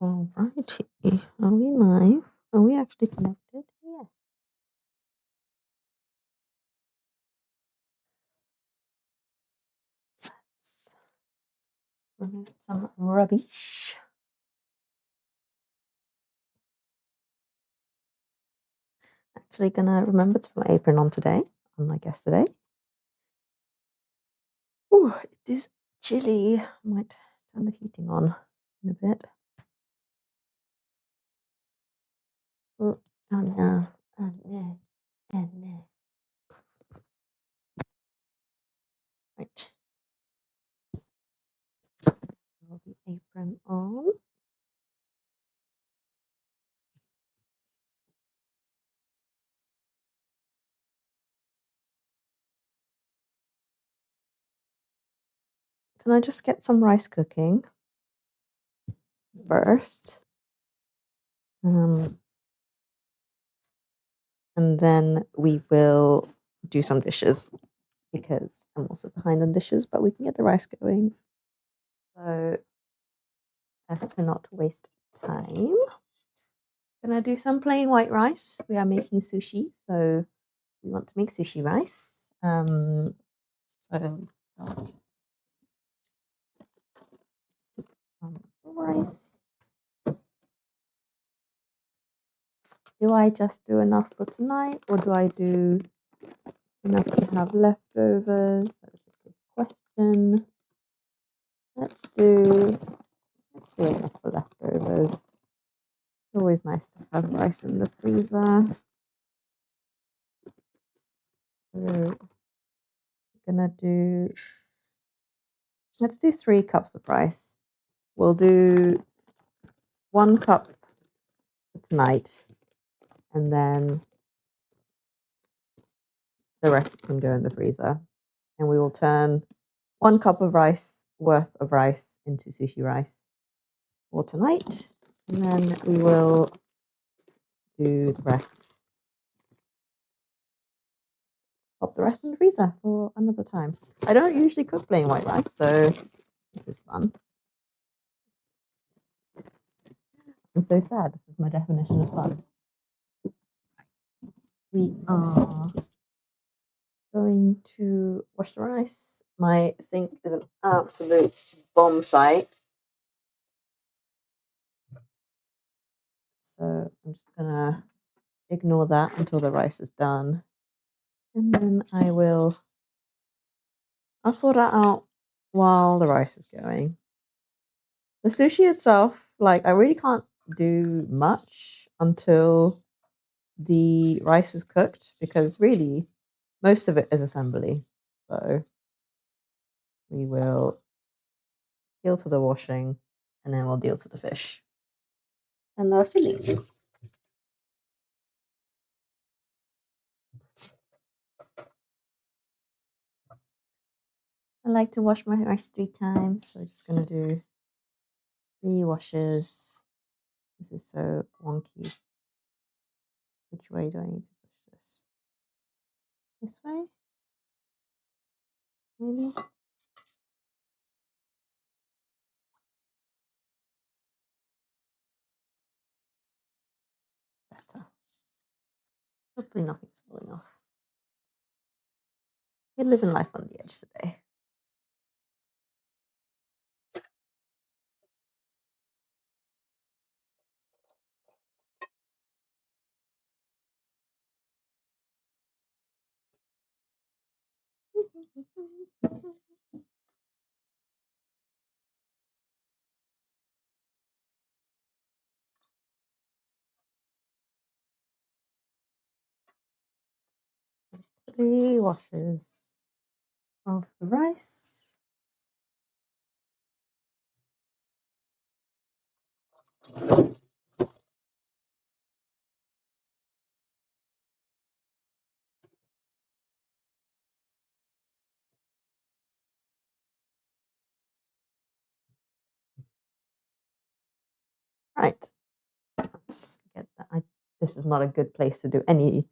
Alrighty. Are we live? Are we actually connected? Yes. Remove some rubbish. Actually gonna remember to put my apron on today, unlike yesterday. Oh, it is chilly. Might turn the heating on in a bit. Oh no. Oh no. Oh no. Right. Roll the apron on. Can I just get some rice cooking first? And then we will do some dishes because I'm also behind on dishes, but we can get the rice going. So as to not waste time, gonna do some plain white rice. We are making sushi, so we want to make sushi rice. So rice. Do I just do enough for tonight, or do I do enough to have leftovers? That is a good question. Let's do enough for leftovers. It's always nice to have rice in the freezer. So gonna do, let's do 3 cups of rice. We'll do 1 cup for tonight, and then the rest can go in the freezer. And we will turn 1 cup of rice worth of rice into sushi rice for tonight, and then we will do the rest. Pop the rest in the freezer for another time. I don't usually cook plain white rice, so this is fun. I'm so sad. This is my definition of fun. We are going to wash the rice. My sink is an absolute bomb site. So I'm just gonna ignore that until the rice is done. And then I'll sort that out while the rice is going. The sushi itself, like I really can't do much until the rice is cooked because really most of it is assembly. So we will deal to the washing and then we'll deal to the fish and the fillings. I like to wash my rice 3 times, so I'm just gonna do 3 washes. This is so wonky. Which way do I need to push this? This way? Maybe? Better. Hopefully nothing's falling off. We're living life on the edge today. Three washes of the rice. Right. Let's get that. This is not a good place to do any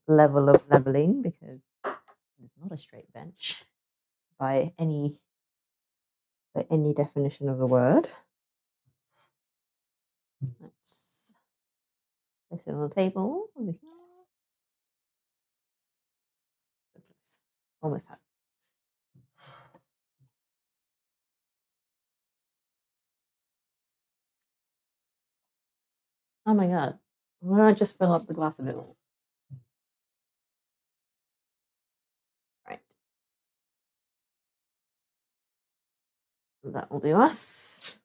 level of leveling because it's not a straight bench by any definition of the word. Let's place it on the table over here. Almost had. Oh my god. Why don't I just fill up the glass of it? Right. That will do us.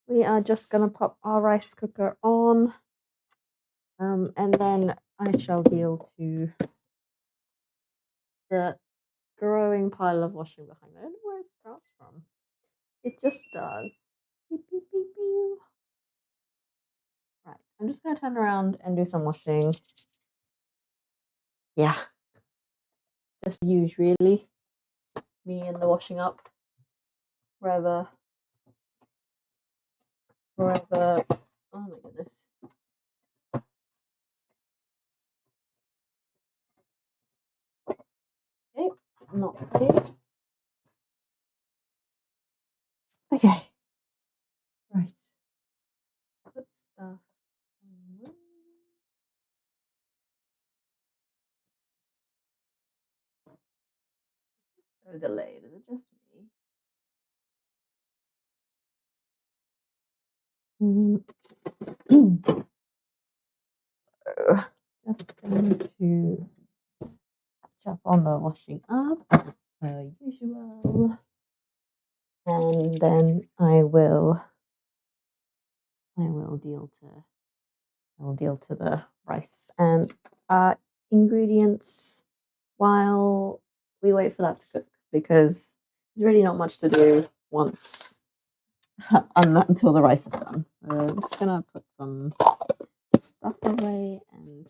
We are just going to pop our rice cooker on. And then I shall deal to the growing pile of washing behind me. I don't know where it starts from. It just does. Beep, beep, beep, beep. Right. I'm just going to turn around and do some washing. Yeah. Just use really. Me and the washing up. Wherever. Oh my goodness. Okay. Not ready. Okay. Right. Put stuff. So delayed. Is it just me? Just going to catch up on the washing up as usual, and then I will deal to the rice and ingredients while we wait for that to cook, because there's really not much to do once until the rice is done. So I'm just gonna put some stuff away and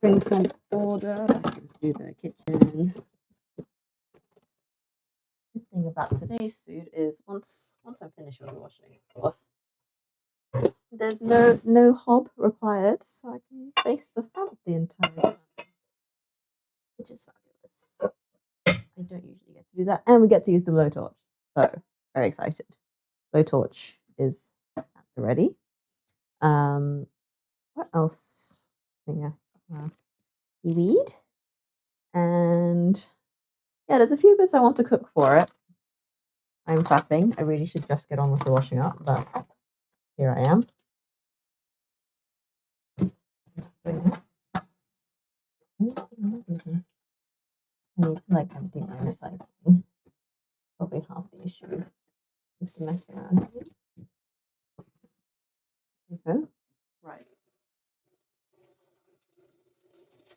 bring some order back into the kitchen. Good thing about today's food is once I'm finished with the washing, of course, there's no hob required, so I can face the front the entire time, which is fabulous. I don't usually get to do that, and we get to use the blowtorch, so very excited. Blowtorch is at the ready. What else? Yeah, seaweed, and yeah, there's a few bits I want to cook for it. I'm clapping. I really should just get on with the washing up, but here I am. I need to like empty my recycling. Probably half the issue. Just mess around. Okay. Right.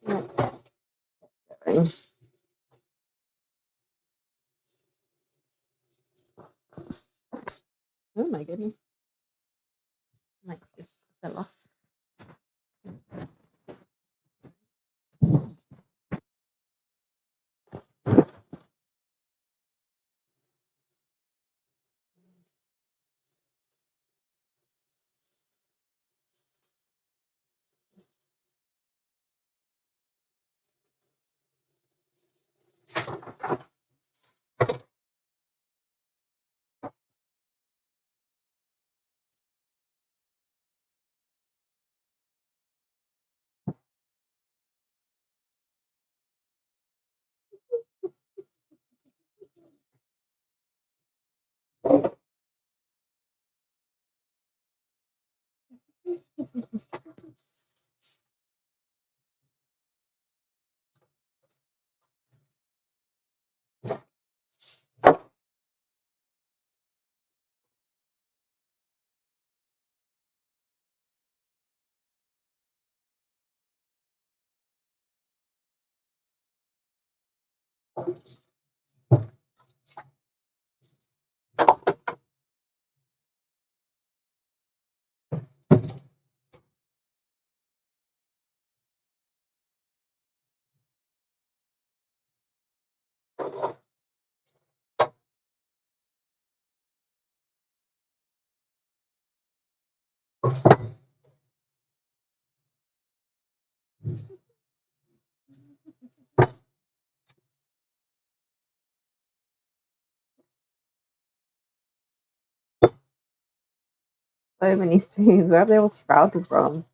Right. Oh my goodness. Might just fell off. So many stews. Where have they all sprouted from?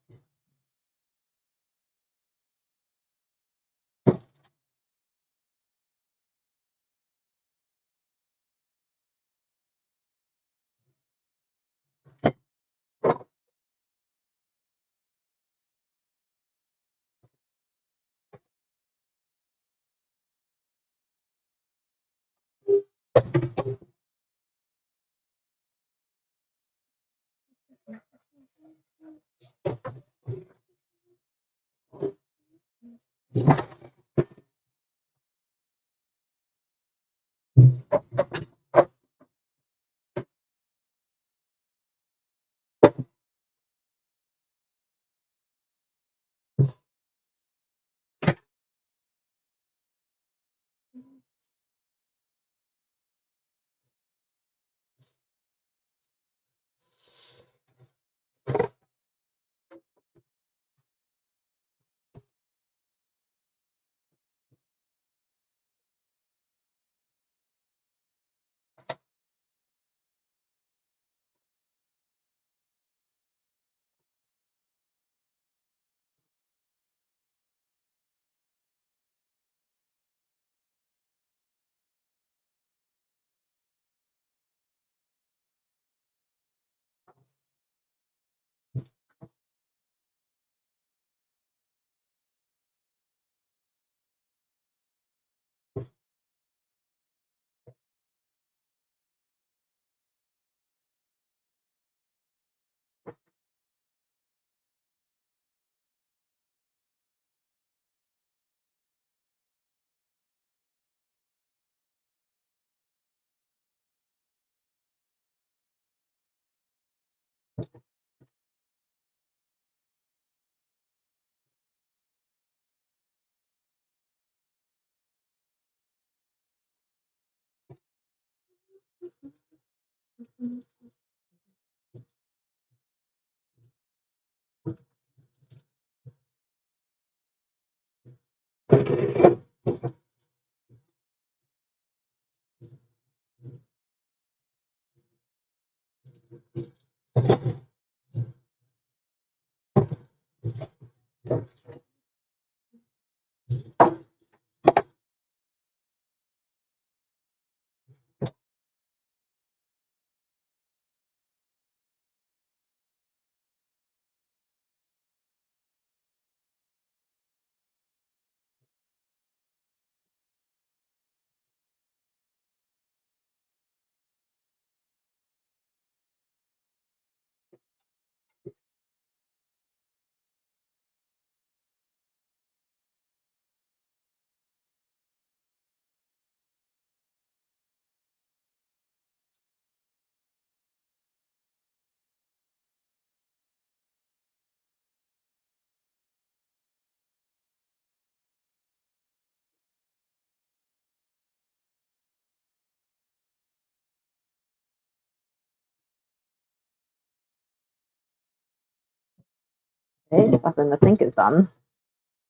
Okay, stuff in the sink is done.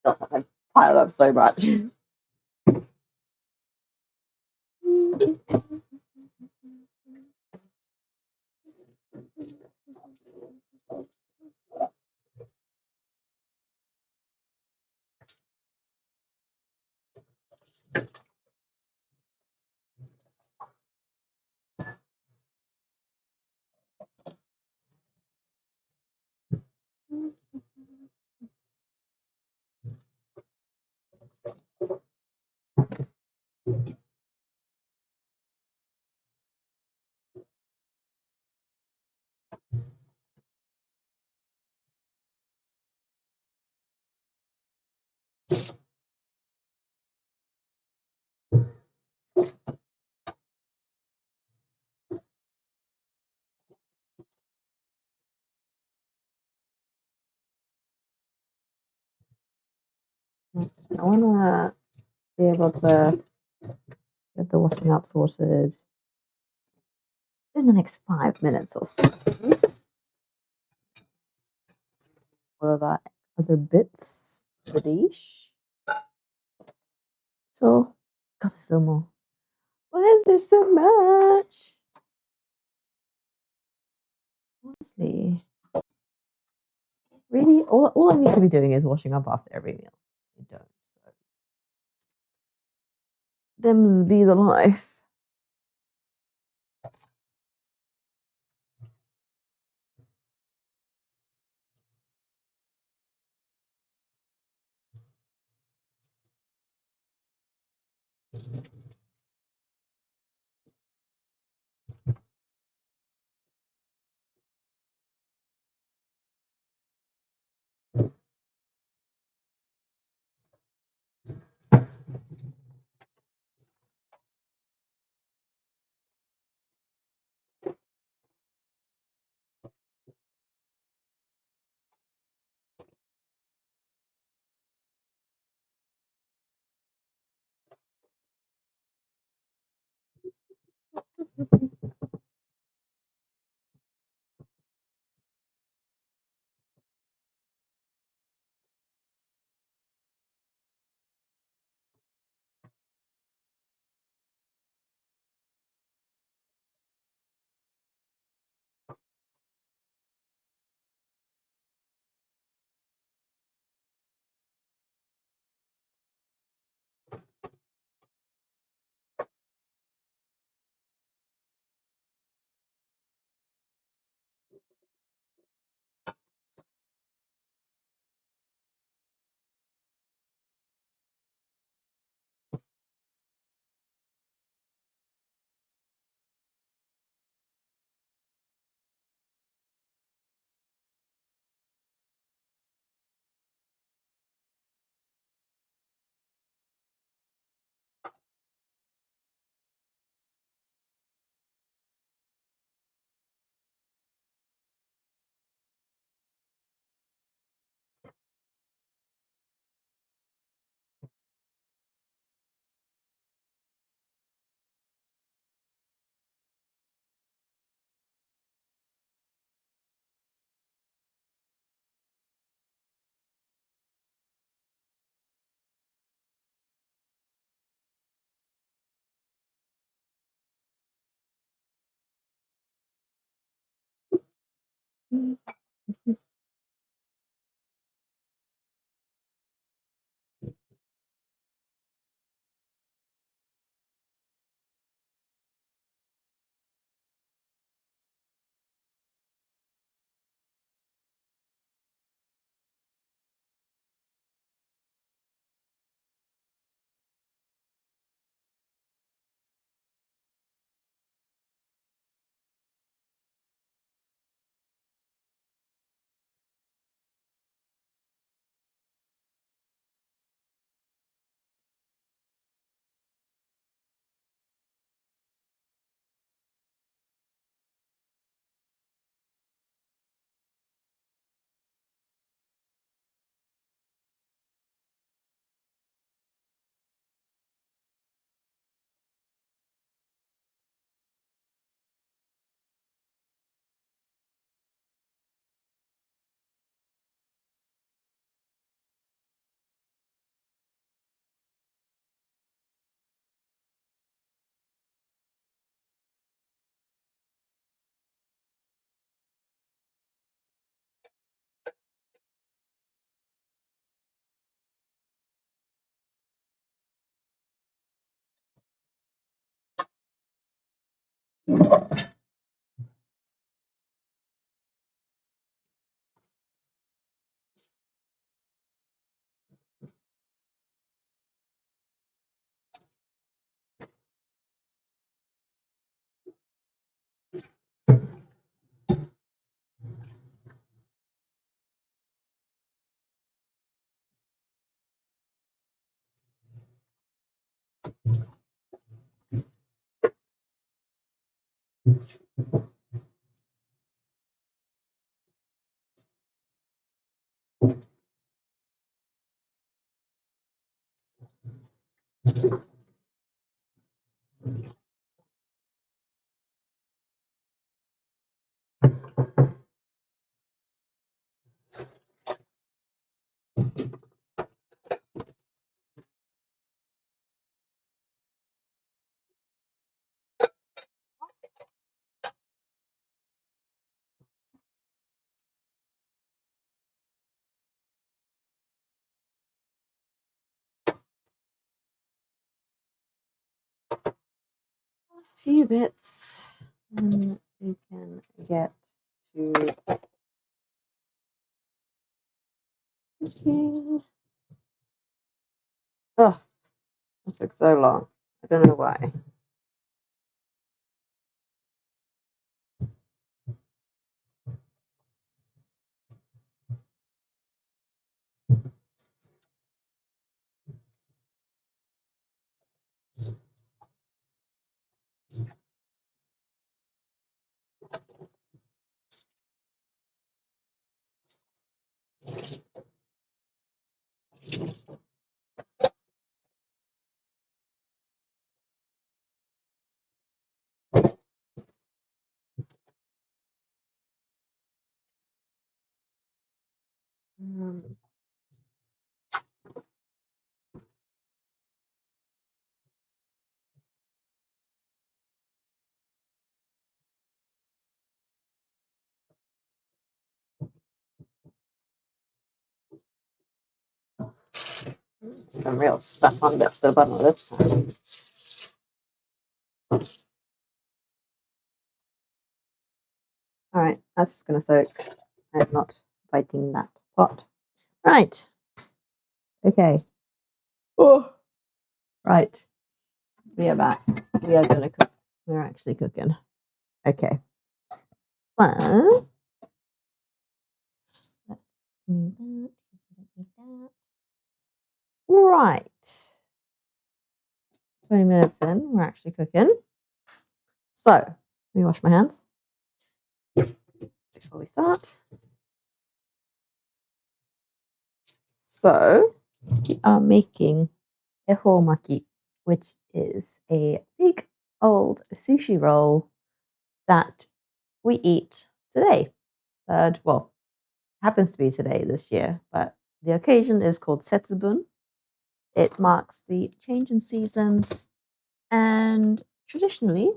Don't want to pile up so much. I want to be able to get the washing up sorted in the next 5 minutes or so. What about other bits for the dish? So, God, there's still more. Why is there so much? honestly, really, all I need to be doing is washing up after every meal. I don't. So, them's be the life. last few bits, and we can get to cooking. Oh, it took so long. I don't know why. Um, some real stuff on the bottom of this time. All right, that's just going to soak. I'm not biting that pot. Right. Okay. Oh. Right. We are back. We are going to cook. We're actually cooking. Okay. So, right. 20 minutes in, we're actually cooking. So, let me wash my hands before we start. So, we are making Ehoumaki, which is a big old sushi roll that we eat today. Well, happens to be today this year, but the occasion is called Setsubun. It marks the change in seasons, and traditionally,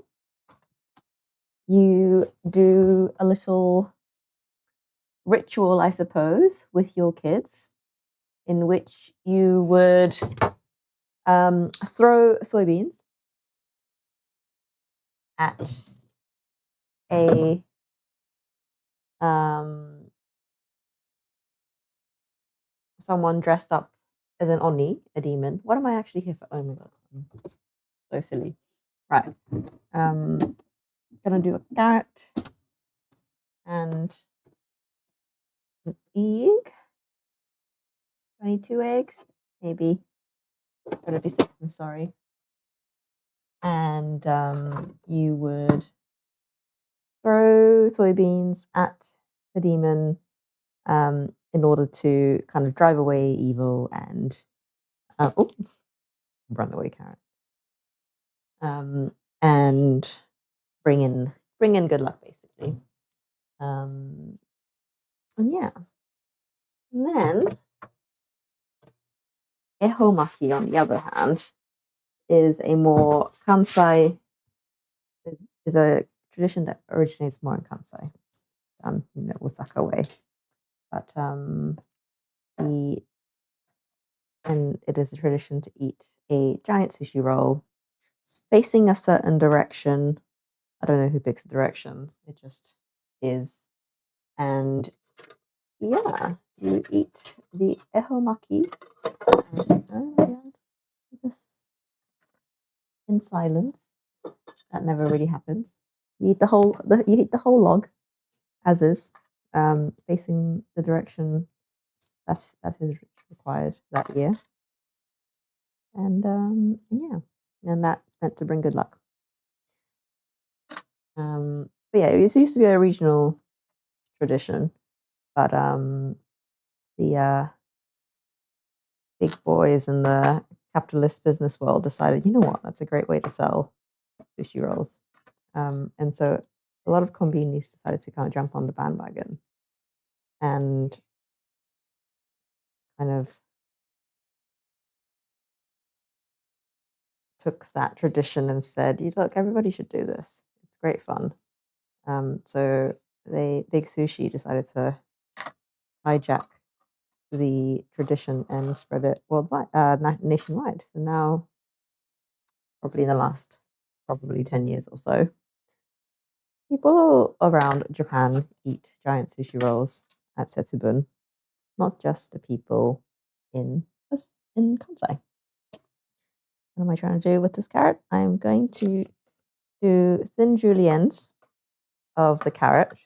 you do a little ritual, I suppose, with your kids, in which you would throw soybeans at a someone dressed up as an oni, a demon. What am I actually here for? Oh my god, so silly. Right, gonna do a carrot and an egg. 22 eggs, maybe. Gonna be sick. I'm sorry. And you would throw soybeans at the demon in order to kind of drive away evil and run away carrot, and bring in good luck, basically. And yeah, and then Ehoumaki, on the other hand, is a more Kansai is a tradition that originates more in Kansai than Osaka way, but the and it is a tradition to eat a giant sushi roll facing a certain direction. I don't know who picks the directions. It just is. And yeah, you eat the ehomaki. And this in silence. That never really happens. You eat you eat the whole log, as is, facing the direction that is required that year. And yeah, and that's meant to bring good luck. But yeah, it used to be a regional tradition, but the big boys in the capitalist business world decided, you know what, that's a great way to sell sushi rolls, and so a lot of konbinis decided to kind of jump on the bandwagon and kind of took that tradition and said, "You look, everybody should do this. It's great fun." So Big Sushi decided to hijack the tradition and spread it worldwide, nationwide. So now, probably in the last probably 10 years or so. People around Japan eat giant sushi rolls at Setsubun, not just the people in in Kansai. What am I trying to do with this carrot? I'm going to do thin juliennes of the carrot,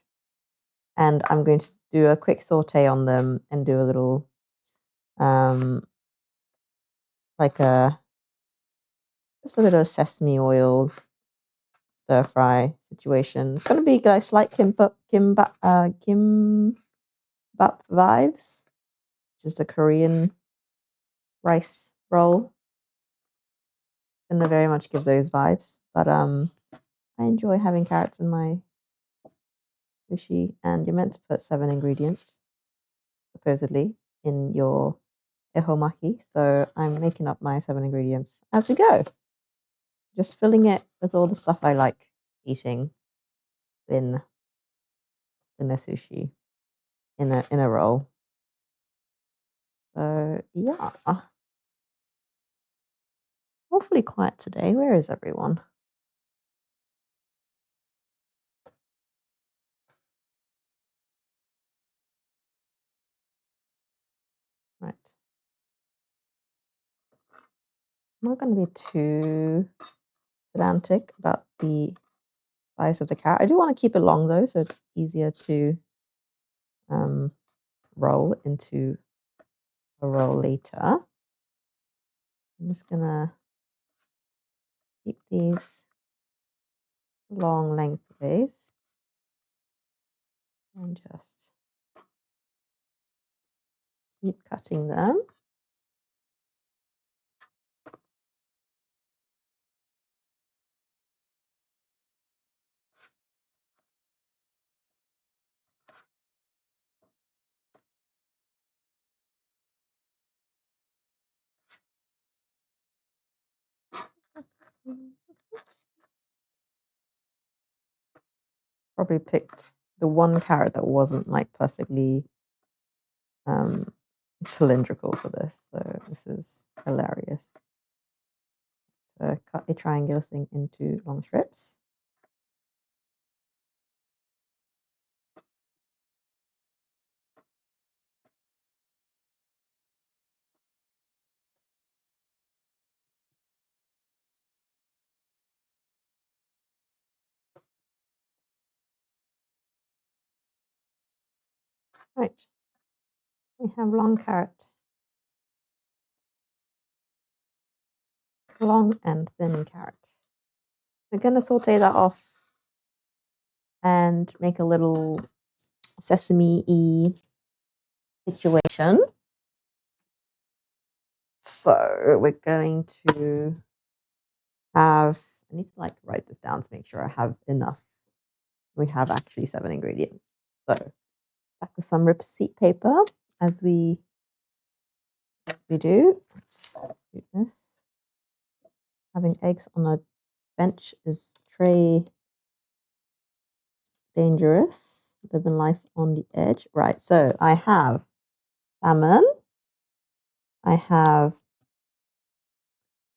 and I'm going to do a quick saute on them and do a little like just a bit of sesame oil stir fry situation. It's going to be like slight kimbap vibes, just a Korean rice roll. And they very much give those vibes. But I enjoy having carrots in my sushi, and you're meant to put 7 ingredients, supposedly, in your Ehoumaki. So I'm making up my 7 ingredients as we go. Just filling it with all the stuff I like eating in a sushi, in a roll. So yeah. Awfully quiet today. Where is everyone? Right. I'm not going to be too pedantic about the size of the carrot. I do want to keep it long though, so it's easier to roll into a roll later. I'm just gonna keep these long lengthways and just keep cutting them. Probably picked the one carrot that wasn't like perfectly cylindrical for this, so this is hilarious. So cut a triangular thing into long strips. Right, we have long carrot, long and thin carrot. We're going to saute that off and make a little sesame-y situation. So we're going to have, I need to like write this down to make sure I have enough. We have actually 7 ingredients. So back with some receipt paper as we do. Let's do this. Having eggs on a bench is very dangerous. Living life on the edge. Right, so I have salmon. I have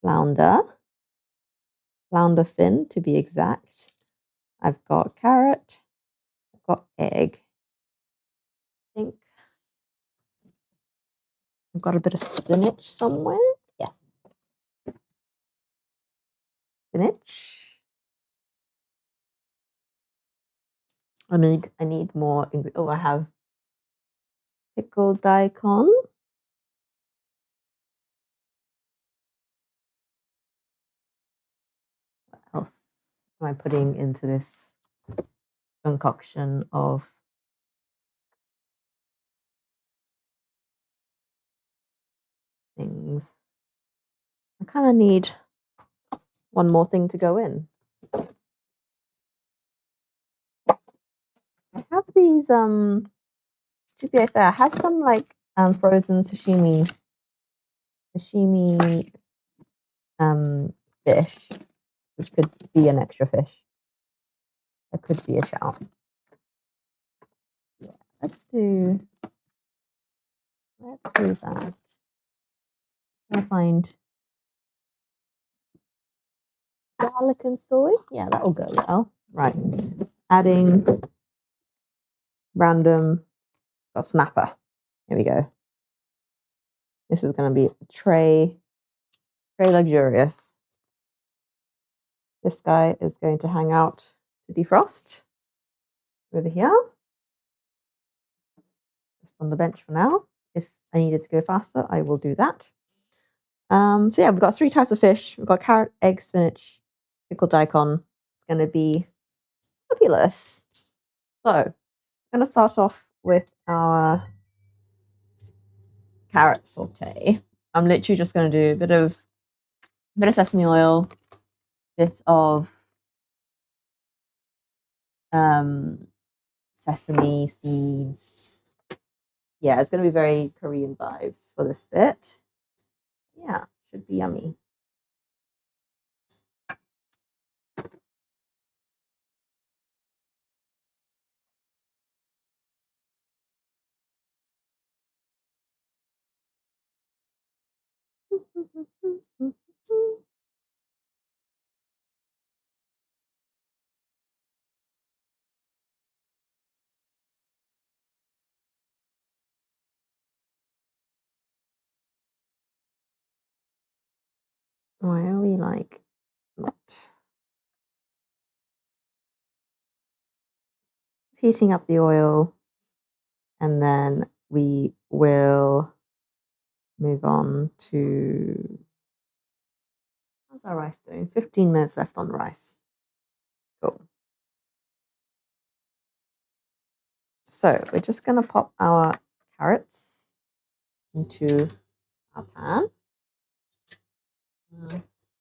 flounder fin to be exact. I've got carrot. I've got egg. I think I've got a bit of spinach somewhere. Yes, spinach. I need more. Oh, I have pickled daikon. What else am I putting into this concoction of things? I kind of need one more thing to go in. I have these to be fair, I have some like frozen sashimi fish, which could be an extra fish. That could be a shout. Yeah, let's do that. I'll find garlic and soy. Yeah, that will go well. Right. Adding random snapper. Here we go. This is going to be tray luxurious. This guy is going to hang out to defrost over here. Just on the bench for now. If I needed to go faster, I will do that. So yeah, we've got 3 types of fish. We've got carrot, egg, spinach, pickled daikon. It's going to be fabulous. So I'm going to start off with our carrot saute. I'm literally just going to do a bit of sesame oil, bit of sesame seeds. Yeah, it's going to be very Korean vibes for this bit. Yeah, should be yummy. Why are we like not heating up the oil, and then we will move on to, how's our rice doing? 15 minutes left on the rice. Cool. So we're just going to pop our carrots into our pan.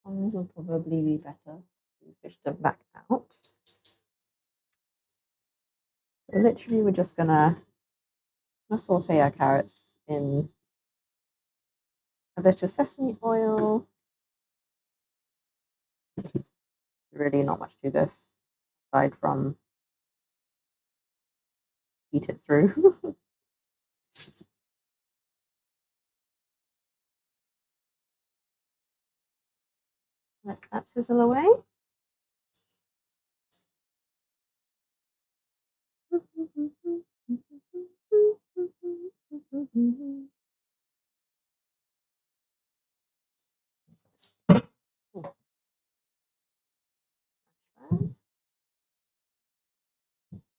Onions will probably be better. We fish them back out. So literally, we're just gonna saute our carrots in a bit of sesame oil. Really, not much to this aside from heat it through. Let that sizzle away.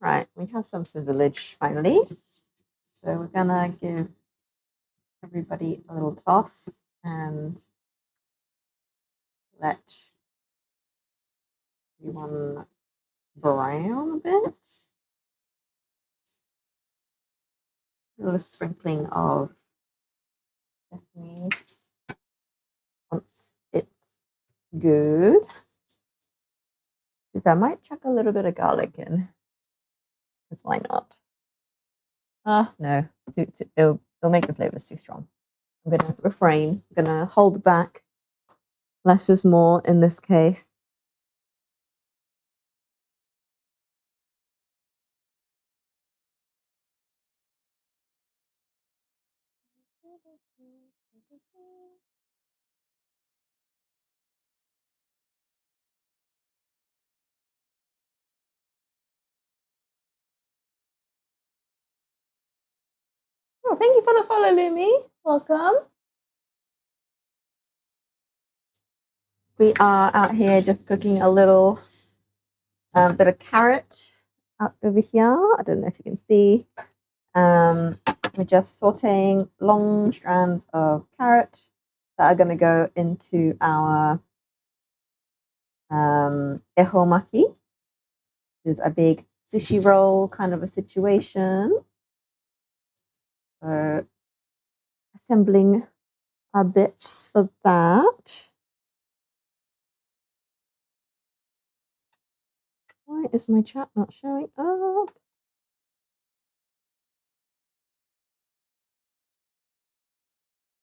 Right, we have some sizzleage finally. So we're gonna give everybody a little toss and let everyone brown a bit. A little sprinkling of sesame once it's good. I might chuck a little bit of garlic in, because why not? No, it'll make the flavors too strong. I'm going to refrain. I'm going to hold back. Less is more in this case. Oh, thank you for the follow, Lumi. Welcome. We are out here just cooking a little bit of carrot out over here. I don't know if you can see. We're just sauteing long strands of carrot that are going to go into our Ehoumaki, which is a big sushi roll kind of a situation. So assembling our bits for that. Why is my chat not showing up?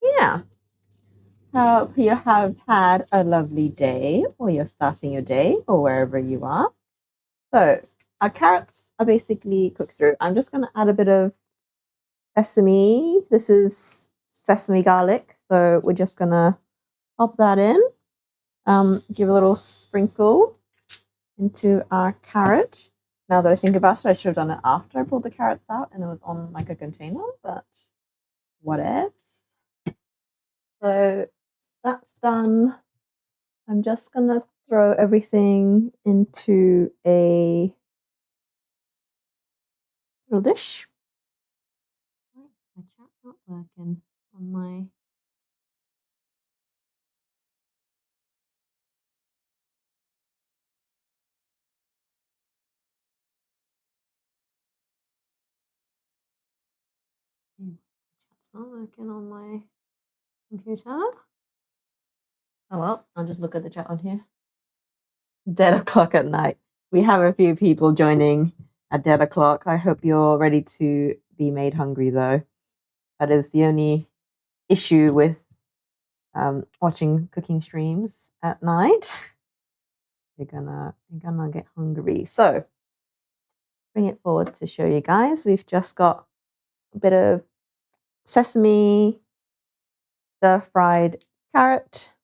Yeah. Hope you have had a lovely day, or you're starting your day, or wherever you are. So our carrots are basically cooked through. I'm just going to add a bit of sesame. This is sesame garlic. So we're just going to pop that in. Give a little sprinkle into our carrot. Now that I think about it, I should have done it after I pulled the carrots out and it was on like a container, but what else? So that's done. I'm just gonna throw everything into a little dish. Why is my chat not working on my? Chat's not working on my computer. Oh well, I'll just look at the chat on here. Dead o'clock at night. We have a few people joining at dead o'clock. I hope you're ready to be made hungry, though. That is the only issue with watching cooking streams at night. You're gonna get hungry. So bring it forward to show you guys. We've just got a bit of sesame, stir-fried carrot.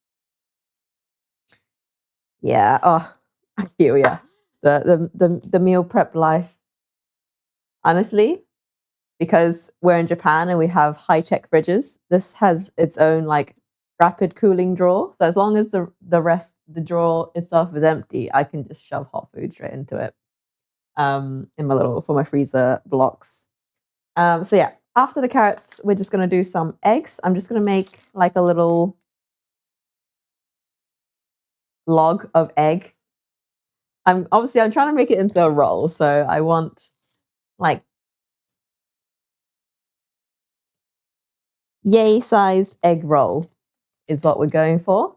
Yeah. Oh, I feel yeah. The meal prep life. Honestly, because we're in Japan and we have high-tech fridges, this has its own like rapid cooling drawer. So as long as the drawer itself is empty, I can just shove hot food straight into it. In my little for my freezer blocks. So yeah, after the carrots, we're just gonna do some eggs. I'm just gonna make like a little log of egg. I'm trying to make it into a roll, so I want like yay sized egg roll is what we're going for.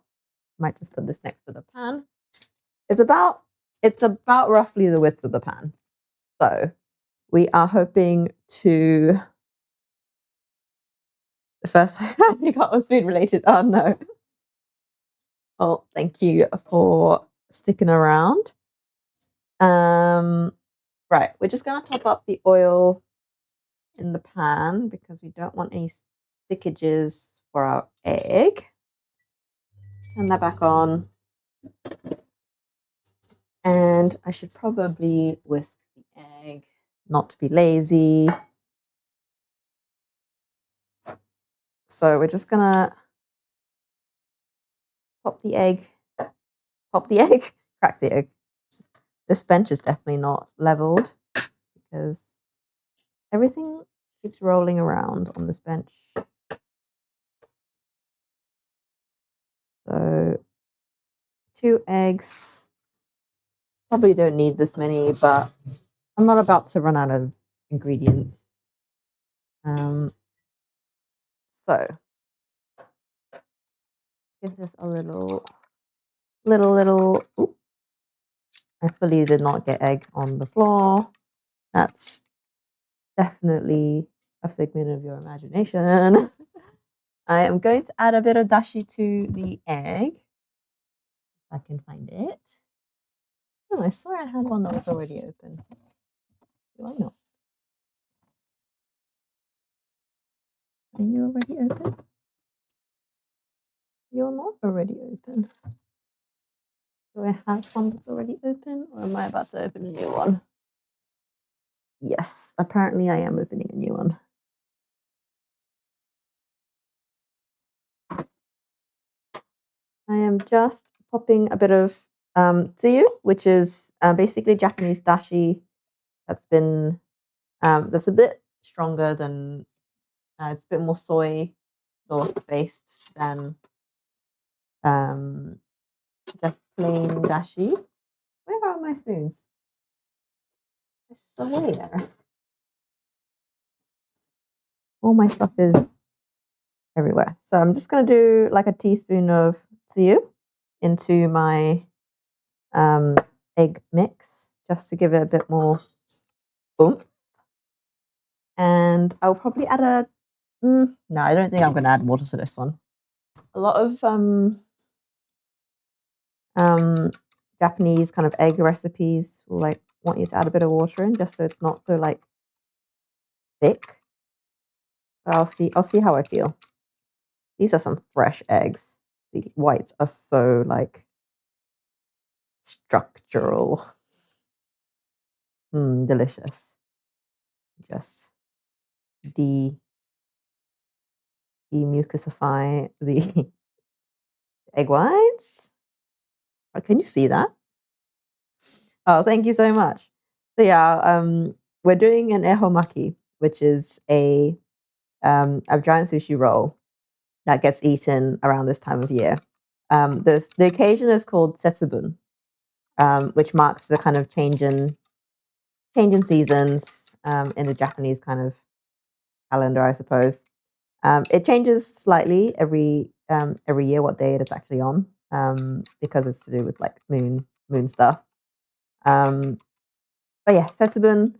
Might just put this next to the pan. It's about roughly the width of the pan. So we are hoping to the first I forgot was food related. Oh no. Well, thank you for sticking around. Right, we're just gonna top up the oil in the pan because we don't want any stickages for our egg. Turn that back on. And I should probably whisk the egg, not to be lazy. So we're just gonna pop the egg, crack the egg. This bench is definitely not leveled because everything keeps rolling around on this bench. So 2 eggs. Probably don't need this many, but I'm not about to run out of ingredients. So give this a little. Ooh, I fully did not get egg on the floor. That's definitely a figment of your imagination. I am going to add a bit of dashi to the egg. If I can find it. Oh, I swear I had one that was already open. Do I not? Are you already open? You're not already open. Do I have one that's already open, or am I about to open a new one? Yes, apparently I am opening a new one. I am just popping a bit of tsuyu, which is basically Japanese dashi that's been that's a bit stronger than it's a bit more soy sauce based than just plain dashi. Where are my spoons? It's away there. All my stuff is everywhere. So I'm just gonna do like a teaspoon of tsuyu into my egg mix just to give it a bit more oomph. And I'll probably add a no, I don't think I'm gonna add water to this one. A lot of Japanese kind of egg recipes will like want you to add a bit of water in just so it's not so like thick. But I'll see how I feel. These are some fresh eggs. The whites are so like structural. Delicious. Just demucusify the egg whites. Oh, can you see that? Oh, thank you so much. So yeah, we're doing an Ehoumaki, which is a giant sushi roll that gets eaten around this time of year. The occasion is called Setsubun, which marks the kind of change in seasons in the Japanese kind of calendar, I suppose. It changes slightly every year what day it's actually on, because it's to do with like moon stuff. But yeah, Setsubun.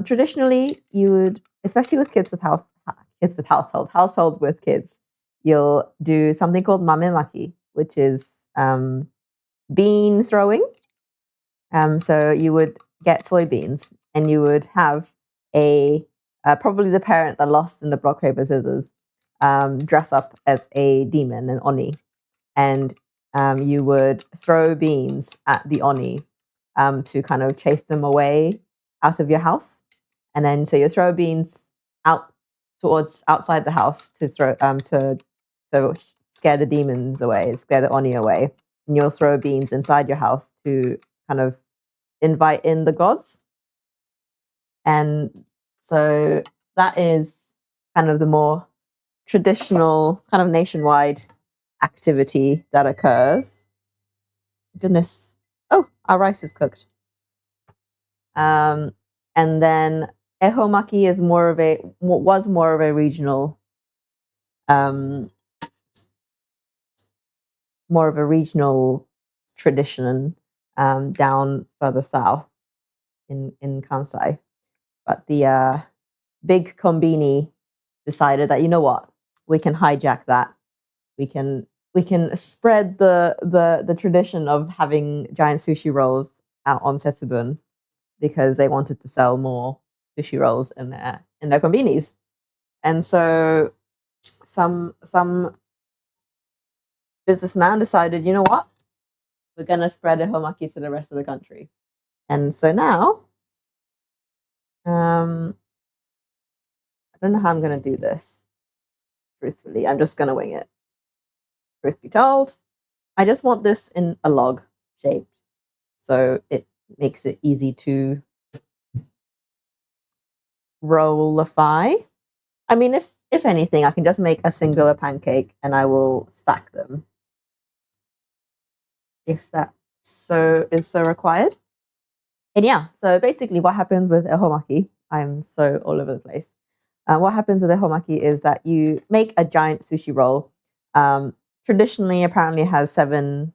Traditionally, you would, especially with kids with household with kids, you'll do something called mamemaki, which is bean throwing. So you would get soybeans, and you would have a probably the parent that lost in the block paper scissors dress up as a demon, an oni, and you would throw beans at the oni to kind of chase them away out of your house. And then so you throw beans out towards outside the house to throw to scare the demons away, scare the oni away. And you'll throw beans inside your house to kind of invite in the gods. And so that is kind of the more traditional, kind of nationwide activity that occurs. Goodness. Oh, our rice is cooked. And then Ehoumaki is was more of a regional, um, more of a regional tradition down further south in Kansai. But the big Kombini decided that, you know what, we can hijack that. We can spread the tradition of having giant sushi rolls out on Setsubun, because they wanted to sell more sushi rolls in their kombinis. And so some businessman decided, you know what, we're gonna spread Ehoumaki to the rest of the country. And so now, I don't know how I'm gonna do this. Truthfully, I'm just gonna wing it. Truth be told, I just want this in a log shape, so it makes it easy to rollify. I mean, if anything, I can just make a singular pancake and I will stack them if that is so required. And yeah, so basically, what happens with Ehoumaki? I'm so all over the place. What happens with Ehoumaki is that you make a giant sushi roll. Traditionally, apparently, it has seven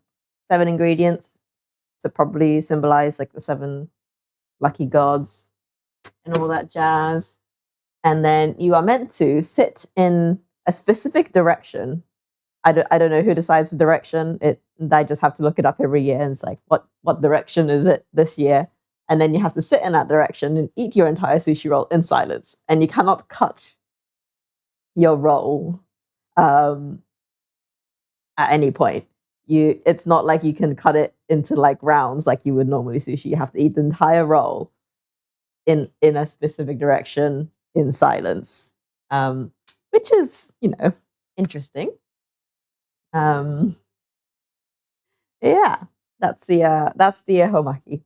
ingredients to probably symbolize like the seven lucky gods and all that jazz. And then you are meant to sit in a specific direction. I don't know who decides the direction. I just have to look it up every year, and it's like, what direction is it this year? And then you have to sit in that direction and eat your entire sushi roll in silence. And you cannot cut your roll at any point. It's not like you can cut it into like rounds like you would normally sushi. You have to eat the entire roll in a specific direction in silence, which is, interesting. Yeah, that's the Ehoumaki.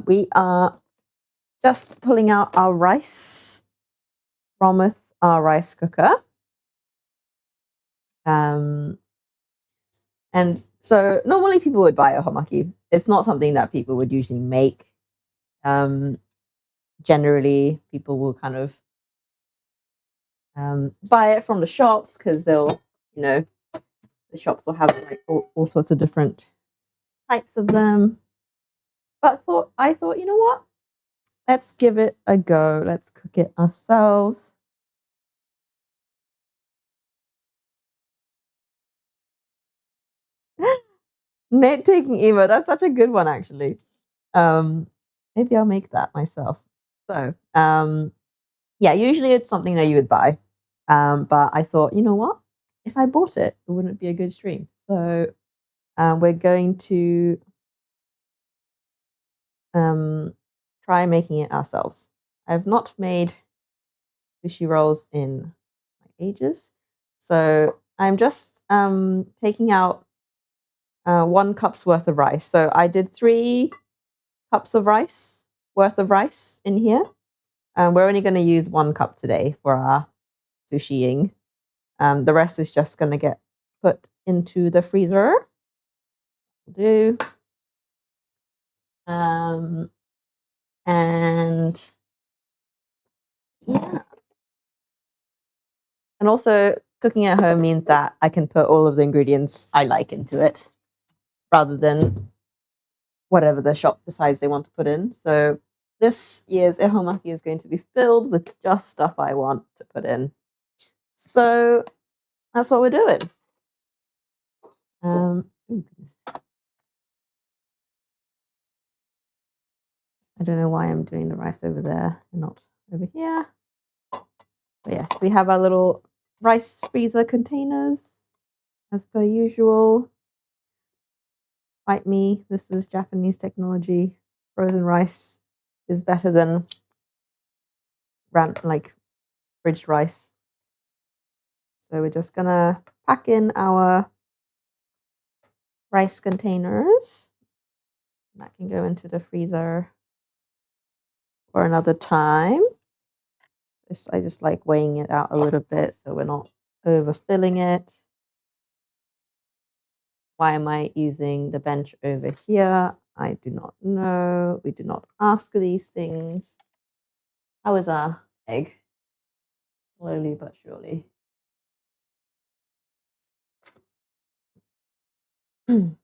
We are just pulling out our rice from our rice cooker. And so normally people would buy Ehoumaki. It's not something that people would usually make. Generally, people will kind of buy it from the shops, because they'll, the shops will have like all sorts of different types of them. But I thought, you know what? Let's give it a go. Let's cook it ourselves. Note taking emo. That's such a good one, actually. Maybe I'll make that myself. So, yeah, usually it's something that you would buy. But I thought, you know what? If I bought it, it wouldn't be a good stream. So, we're going to try making it ourselves. I've not made sushi rolls in ages, so I'm just taking out 1 cup's worth of rice. So I did 3 cups of rice worth of rice in here. We're only going to use 1 cup today for our sushiing. The rest is just going to get put into the freezer. Do and yeah, and also cooking at home means that I can put all of the ingredients I like into it rather than whatever the shop decides they want to put in. So this year's Ehoumaki is going to be filled with just stuff I want to put in. So that's what we're doing. I don't know why I'm doing the rice over there and not over here. But yes, we have our little rice freezer containers as per usual. Fight me, this is Japanese technology. Frozen rice is better than like fridge rice. So we're just gonna pack in our rice containers. That can go into the freezer for another time. I just like weighing it out a little bit so we're not overfilling it. Why am I using the bench over here? I do not know. We do not ask these things. How is our egg? Slowly but surely. So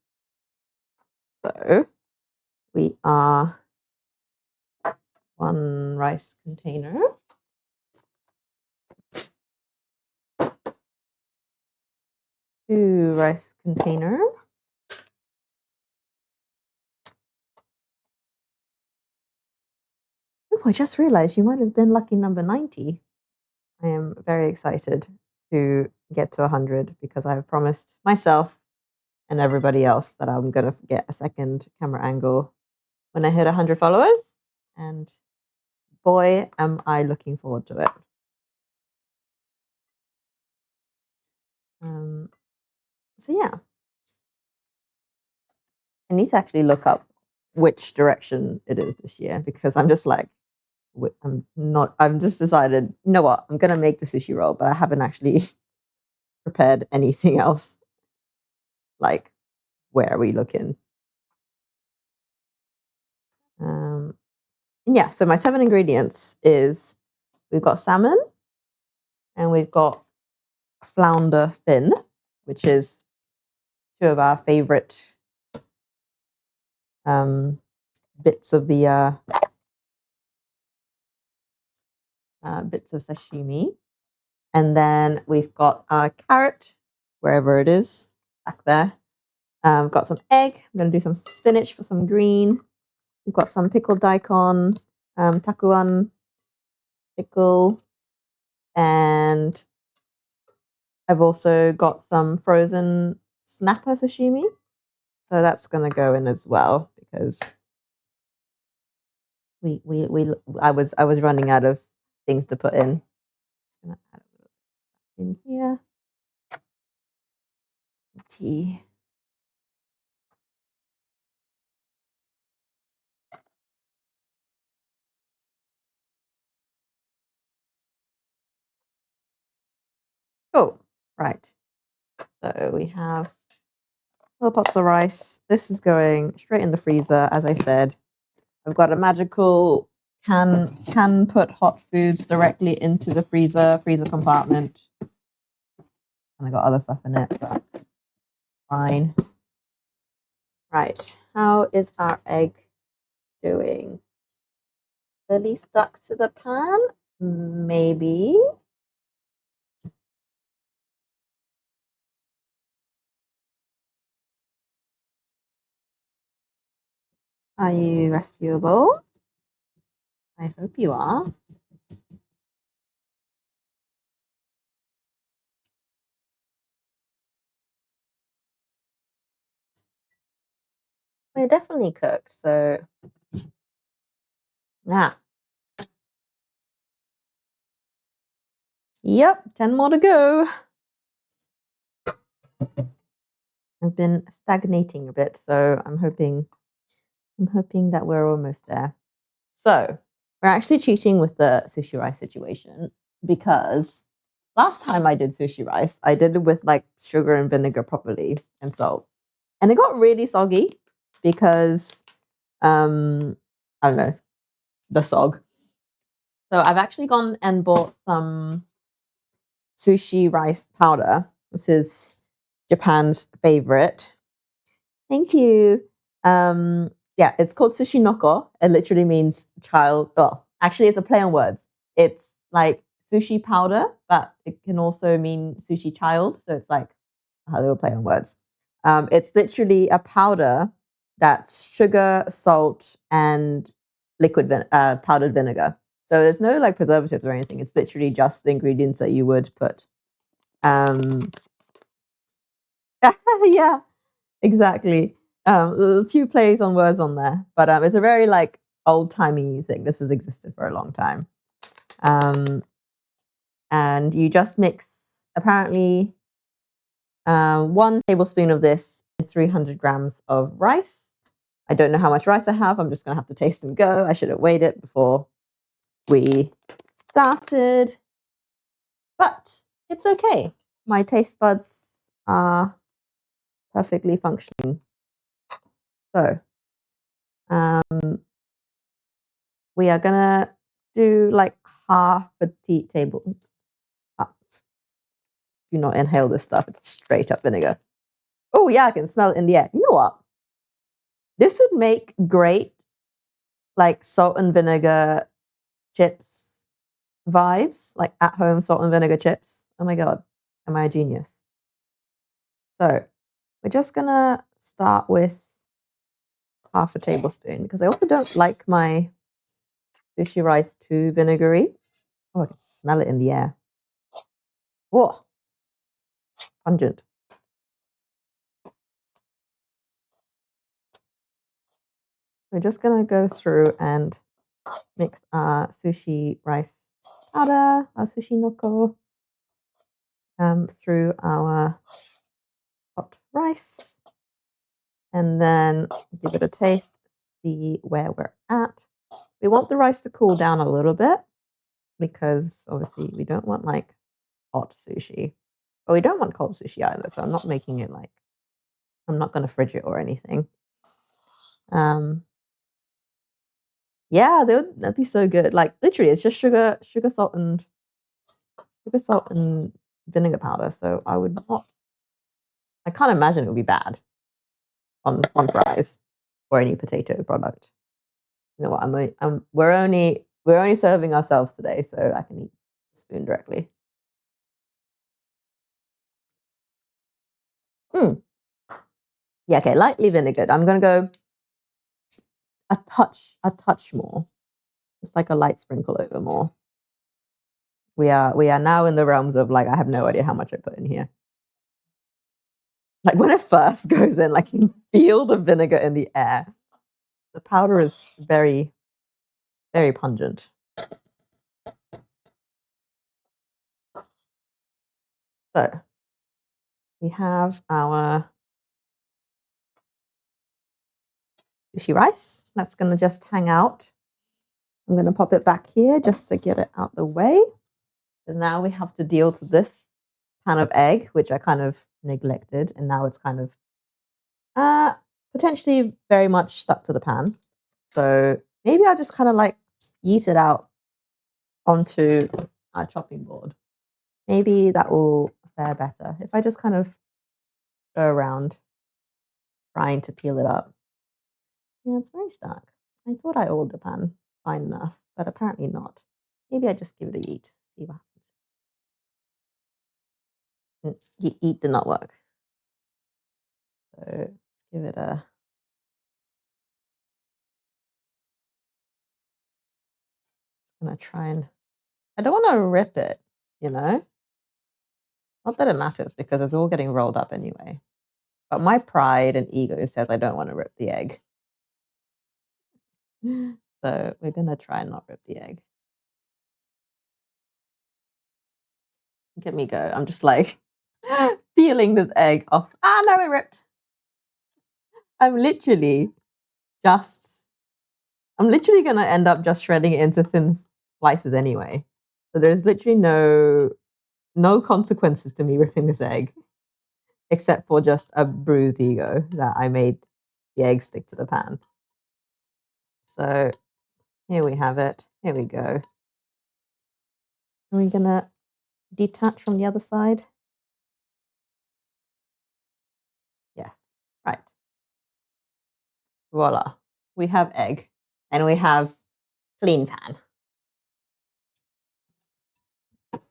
we are 1 rice container. 2 rice container. Oh, I just realized you might have been lucky number 90. I am very excited to get to 100 because I have promised myself and everybody else that I'm going to get a second camera angle when I hit 100 followers. And boy, am I looking forward to it. So yeah, I need to actually look up which direction it is this year because I'm just like, I'm just decided, you know what, I'm going to make the sushi roll, but I haven't actually prepared anything else. Like, where are we looking? Yeah, so my 7 ingredients is we've got salmon and we've got flounder fin, which is 2 of our favorite bits of the bits of sashimi. And then we've got our carrot, wherever it is, back there. Got some egg. I'm going to do some spinach for some green. We've got some pickled daikon, takuan pickle, and I've also got some frozen snapper sashimi. So that's going to go in as well because I was running out of things to put in. Just going to add a little bit in here. Tea. Oh, right. So we have little pots of rice. This is going straight in the freezer, as I said. I've got a magical can put hot foods directly into the freezer compartment. And I got other stuff in it, but fine. Right. How is our egg doing? Really stuck to the pan? Maybe. Are you rescuable? I hope you are. We're definitely cooked, so Ah, yep, 10 more to go. I've been stagnating a bit, so I'm hoping that we're almost there. So we're actually cheating with the sushi rice situation because last time I did sushi rice, I did it with like sugar and vinegar properly and salt. And it got really soggy because I don't know, the sog. So I've actually gone and bought some sushi rice powder. This is Japan's favorite. Thank you. Yeah, it's called sushi noko. It literally means child. Well, actually, it's a play on words. It's like sushi powder, but it can also mean sushi child. So it's like a little play on words. It's literally a powder that's sugar, salt, and powdered vinegar. So there's no like preservatives or anything. It's literally just the ingredients that you would put. Um, yeah, exactly. A few plays on words on there, but it's a very like old timey thing. This has existed for a long time. And you just mix apparently 1 tablespoon of this, 300 grams of rice. I don't know how much rice I have. I'm just gonna have to taste and go. I should have weighed it before we started, but it's okay. My taste buds are perfectly functioning. So um, we are gonna do like half a tea table. Do not inhale this stuff. It's straight up vinegar. Oh yeah, I can smell it in the air. You know what? This would make great like salt and vinegar chips vibes, like at home salt and vinegar chips. Oh my god, am I a genius? So we're just gonna start with half a tablespoon because I also don't like my sushi rice too vinegary. Oh, I can smell it in the air. Whoa, pungent. We're just gonna go through and mix our sushi rice powder, our sushi noko, through our hot rice, and then give it a taste, see where we're at. We want the rice to cool down a little bit because obviously we don't want like hot sushi, but we don't want cold sushi either. So I'm not making it like I'm not going to fridge it or anything. Yeah, that'd be so good. Like literally, it's just sugar, salt, and vinegar powder. So I would not. I can't imagine it would be bad on fries or any potato product. You know what? We're only serving ourselves today, so I can eat the spoon directly. Mm. Yeah, okay, lightly vinegared. I'm gonna go a touch more, just like a light sprinkle over more. We are now in the realms of like I have no idea how much I put in here. Like when it first goes in, like you can feel the vinegar in the air. The powder is very, very pungent. So we have our sushi rice. That's gonna just hang out. I'm gonna pop it back here just to get it out the way. Because now we have to deal to this pan of egg, which I kind of neglected, and now it's kind of uh potentially very much stuck to the pan. So maybe I'll just kind of like yeet it out onto our chopping board. Maybe that will fare better if I just kind of go around trying to peel it up. Yeah, it's very stuck. I thought I oiled the pan fine enough, but apparently not. Maybe I just give it a yeet, see what happens. Yeet did not work. So give it a. I'm gonna try and. I don't want to rip it, you know. Not that it matters because it's all getting rolled up anyway. But my pride and ego says I don't want to rip the egg. So we're gonna try and not rip the egg. Look at me go. I'm just like peeling this egg off. Ah, no, it ripped. I'm literally just I'm literally gonna end up just shredding it into thin slices anyway. So there's literally no consequences to me ripping this egg, except for just a bruised ego that I made the egg stick to the pan. So here we have it. Here we go. Are we gonna detach from the other side? Yeah, right. Voila. We have egg and we have clean pan.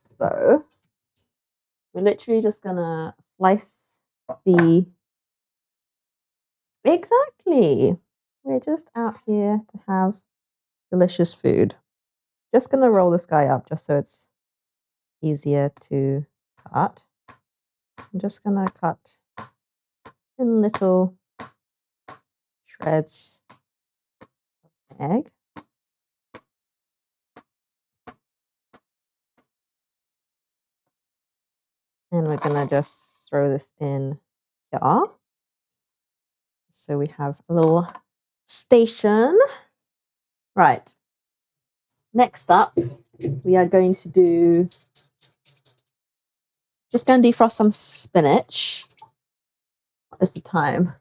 So we're literally just gonna slice the exactly. We're just out here to have delicious food. Just gonna roll this guy up just so it's easier to cut. I'm just gonna cut in little shreds of egg. And we're gonna just throw this in here. So we have a little station. Right. Next up, we are going to do just going to defrost some spinach. What is the time?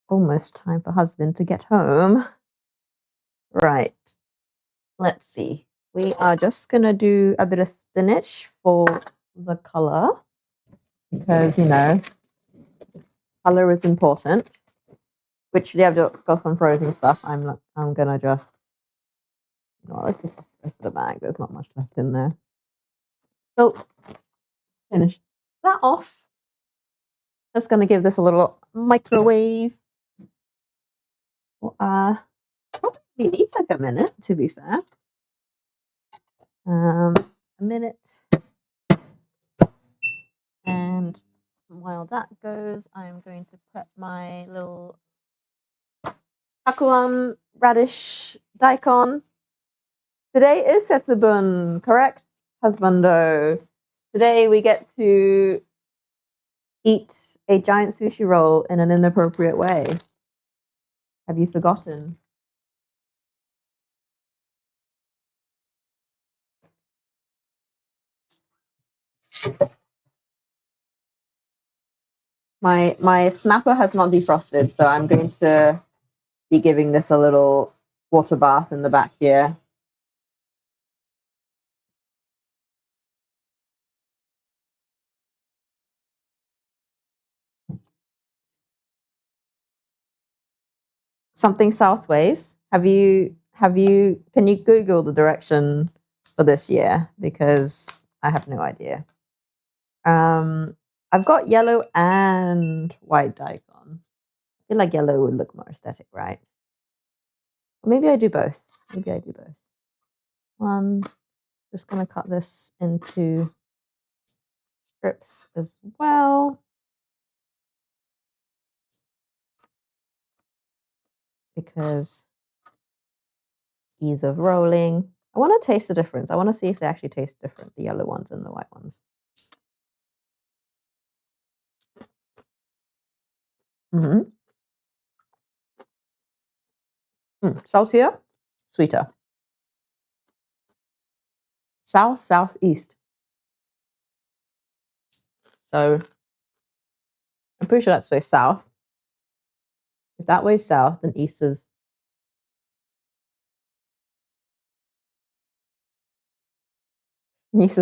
Almost time for husband to get home. Right. Let's see. We are just going to do a bit of spinach for the color because, color is important. Literally, I've got some frozen stuff. I'm going to just, let's just go for the bag. There's not much left in there. So, finish that off. Just going to give this a little microwave. Probably needs like a minute, to be fair. A minute. And while that goes, I'm going to put my little Hakuan radish daikon. Today is Setsubun, correct, husbando? Today we get to eat a giant sushi roll in an inappropriate way. Have you forgotten? My snapper has not defrosted, so I'm going to be giving this a little water bath in the back here. Something southways. Can you Google the direction for this year? Because I have no idea. I've got yellow and white daikon. I feel like yellow would look more aesthetic, right? Or maybe I do both. One, just gonna cut this into strips as well. Because ease of rolling. I want to taste the difference. I want to see if they actually taste different, the yellow ones and the white ones. Saltier, sweeter. South, southeast. So I'm pretty sure that's way south. If that way's south, then east is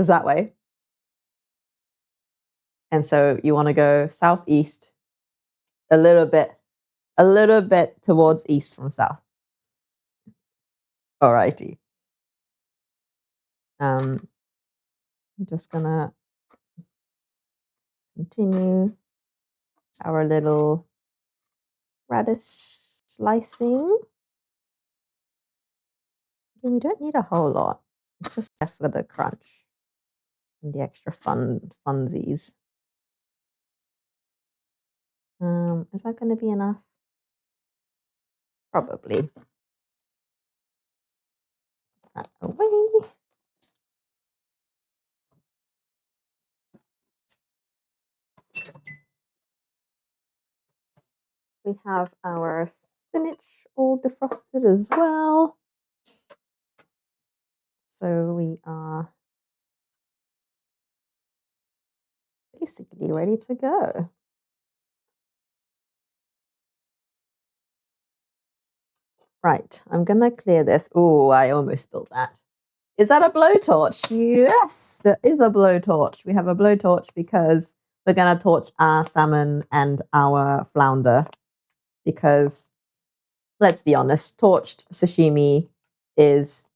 that way. And so you want to go southeast a little bit towards east from south. Alrighty. I'm just gonna continue our little radish slicing. And we don't need a whole lot. It's just there for the crunch and the extra funsies. Is that going to be enough? Probably. That away. We have our spinach all defrosted as well. So we are basically ready to go. Right, I'm gonna clear this. Oh, I almost spilled that. Is that a blowtorch? Yes, there is a blowtorch. We have a blowtorch because we're gonna torch our salmon and our flounder. Because let's be honest, torched sashimi is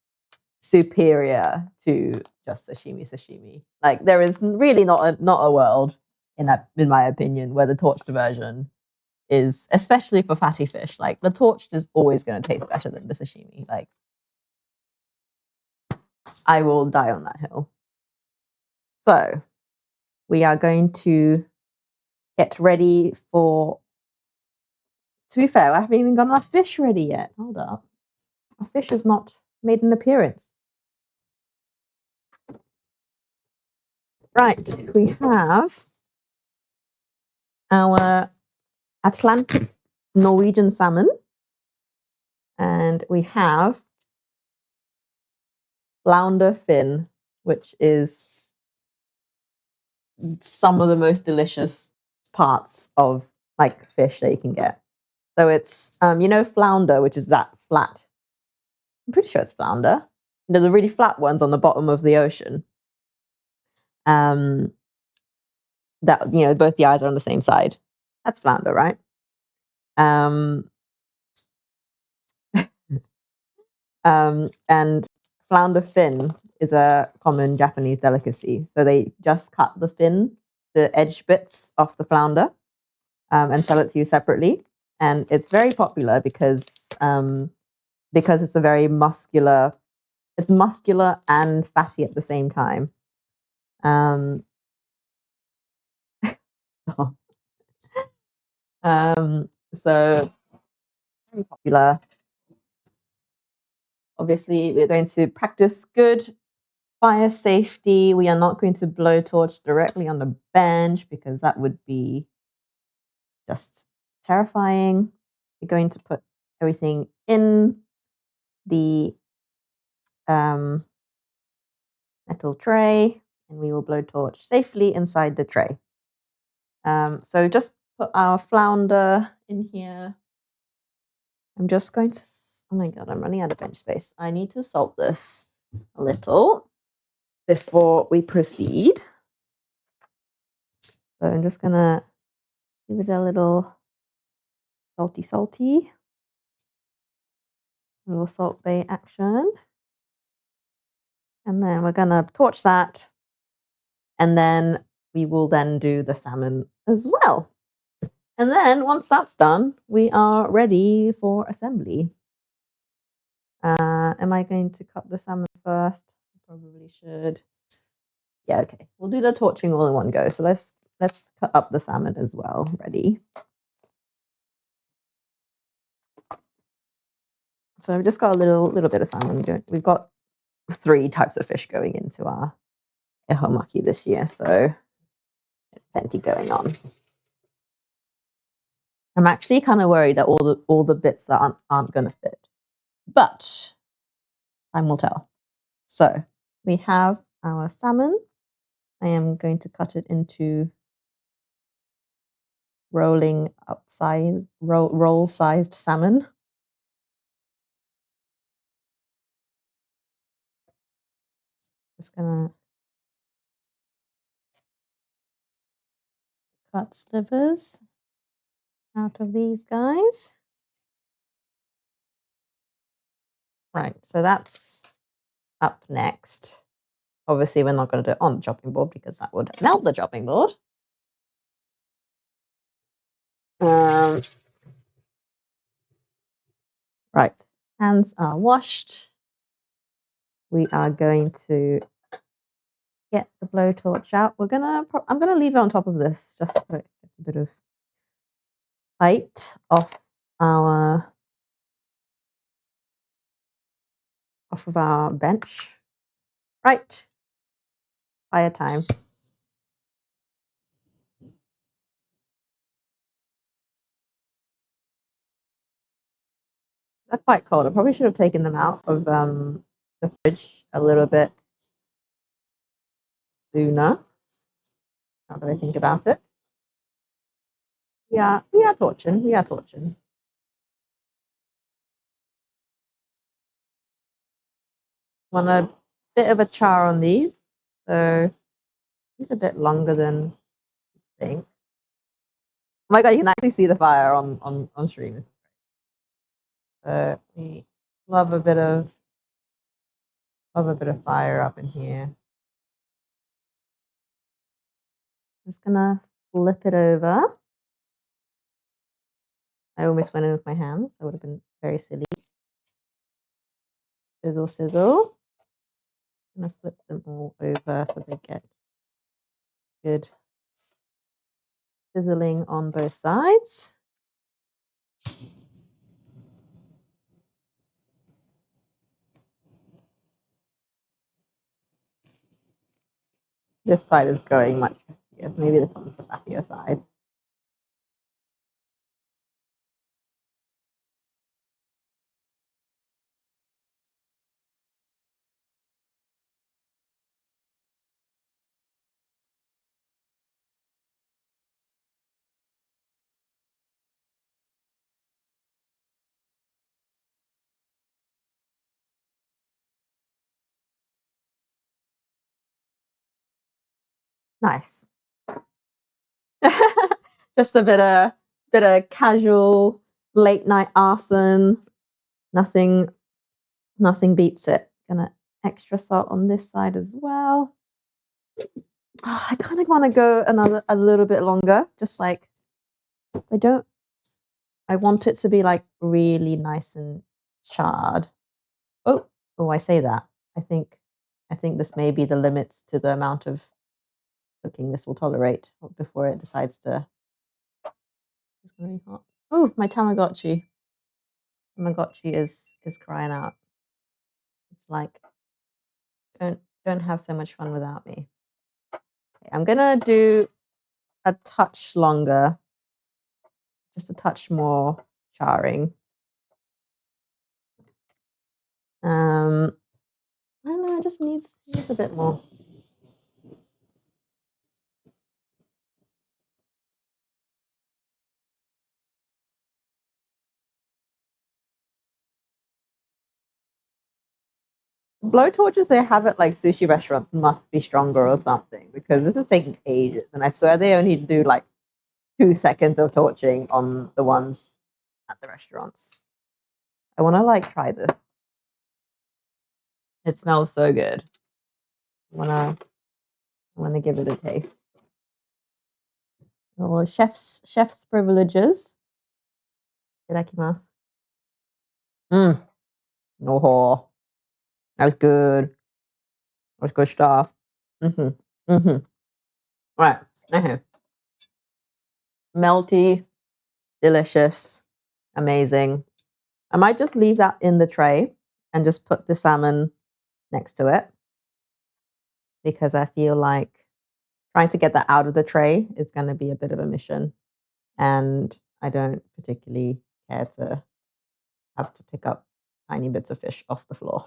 superior to just sashimi. Like there is really not a world in my opinion, where the torched version is, especially for fatty fish. Like the torched is always going to taste better than the sashimi. Like I will die on that hill. So we are going to get ready for. To be fair, I haven't even got our fish ready yet. Hold up, our fish has not made an appearance. Right, we have our Atlantic Norwegian salmon, and we have flounder fin, which is some of the most delicious parts of like fish that you can get. So it's flounder, which is that flat. I'm pretty sure it's flounder. The really flat ones on the bottom of the ocean. That both the eyes are on the same side. That's flounder, right? And flounder fin is a common Japanese delicacy. So they just cut the fin, the edge bits off the flounder, and sell it to you separately. And it's very popular because it's a very muscular. It's muscular and fatty at the same time. So very popular. Obviously, we're going to practice good fire safety. We are not going to blowtorch directly on the bench because that would be just terrifying. We're going to put everything in the metal tray, and we will blowtorch safely inside the tray. So just put our flounder in here. I'm just going to. Oh my god, I'm running out of bench space. I need to salt this a little before we proceed. So I'm just gonna give it a little salty, a little Salt Bay action. And then we're gonna torch that. And then we will then do the salmon as well. And then once that's done, we are ready for assembly. Am I going to cut the salmon first? I probably should. Yeah, okay. We'll do the torching all in one go. So let's cut up the salmon as well. Ready? So we've just got a little bit of salmon. We've got 3 types of fish going into our Ehoumaki this year, so there's plenty going on. I'm actually kind of worried that all the bits aren't going to fit, but time will tell. So we have our salmon. I am going to cut it into roll-sized salmon. Just gonna cut slivers out of these guys. Right, so that's up next. Obviously, we're not going to do it on the chopping board because that would melt the chopping board. Right, hands are washed. We are going to get the blowtorch out. I'm gonna leave it on top of this just to get a bit of height off our off of our bench. Right, fire time. They're quite cold. I probably should have taken them out of the fridge a little bit sooner. Now that I think about it. Yeah, we are torching. We are torching. Want a bit of a char on these, so it's a bit longer than I think. Oh my god, you can actually see the fire on stream. We love a bit of fire up in here. Just gonna flip it over. I almost went in with my hands. That would have been very silly. Sizzle, sizzle. I'm gonna flip them all over so they get good sizzling on both sides. This side is going much heavier. Maybe this one's the fattier side. Nice. Just a bit of casual late night arson. Nothing beats it. Gonna extra salt on this side as well. Oh, I kind of want to go a little bit longer. Just like I want it to be like really nice and charred. Oh, I say that. I think this may be the limits to the amount of cooking this will tolerate before it decides to. It's gonna be hot. Oh, my Tamagotchi. Tamagotchi is crying out. It's like don't have so much fun without me. Okay, I'm gonna do a touch longer, just a touch more charring. I don't know. It just needs a bit more. Blowtorches they have at like sushi restaurants must be stronger or something because this is taking ages, and I swear they only do like 2 seconds of torching on the ones at the restaurants. I want to like try this. It smells so good. I wanna give it a taste. Oh, chef's privileges. Itadakimasu. Oh, that's good. That's good stuff. Right. Okay. Melty, delicious, amazing. I might just leave that in the tray and just put the salmon next to it because I feel like trying to get that out of the tray is going to be a bit of a mission. And I don't particularly care to have to pick up tiny bits of fish off the floor.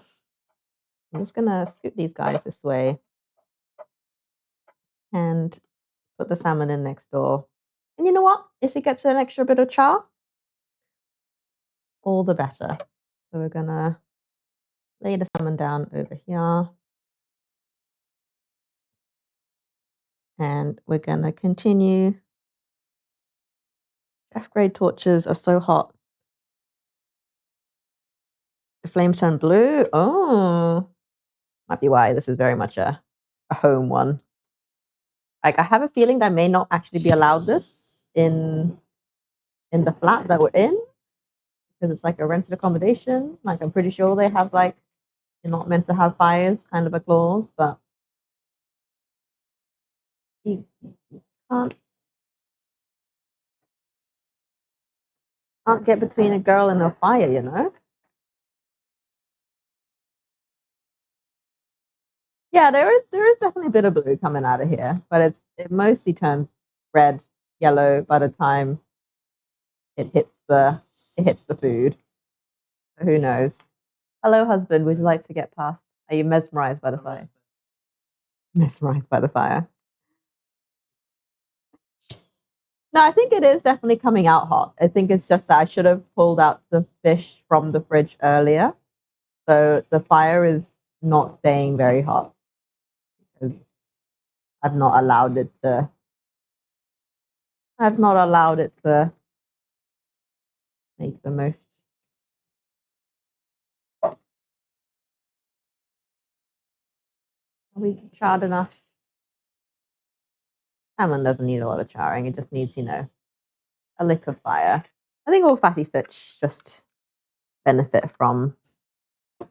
I'm just going to scoot these guys this way and put the salmon in next door. And you know what? If it gets an extra bit of char, all the better. So we're going to lay the salmon down over here. And we're going to continue. Chef grade torches are so hot. The flames turn blue. Oh, might be why this is very much a home one. Like I have a feeling that I may not actually be allowed this in the flat that we're in because it's like a rented accommodation. Like I'm pretty sure they have like you're not meant to have fires kind of a clause, but you can't get between a girl and a fire, you know. Yeah, there is definitely a bit of blue coming out of here, but it mostly turns red, yellow by the time it hits the food. So who knows? Hello, husband. Would you like to get past? Are you mesmerized by the fire? Mesmerized by the fire. No, I think it is definitely coming out hot. I think it's just that I should have pulled out the fish from the fridge earlier. So the fire is not staying very hot because I've not allowed it to I've not allowed it to make the most. Are we charred enough? Salmon doesn't need a lot of charring. It just needs, a lick of fire. I think all fatty fish just benefit from a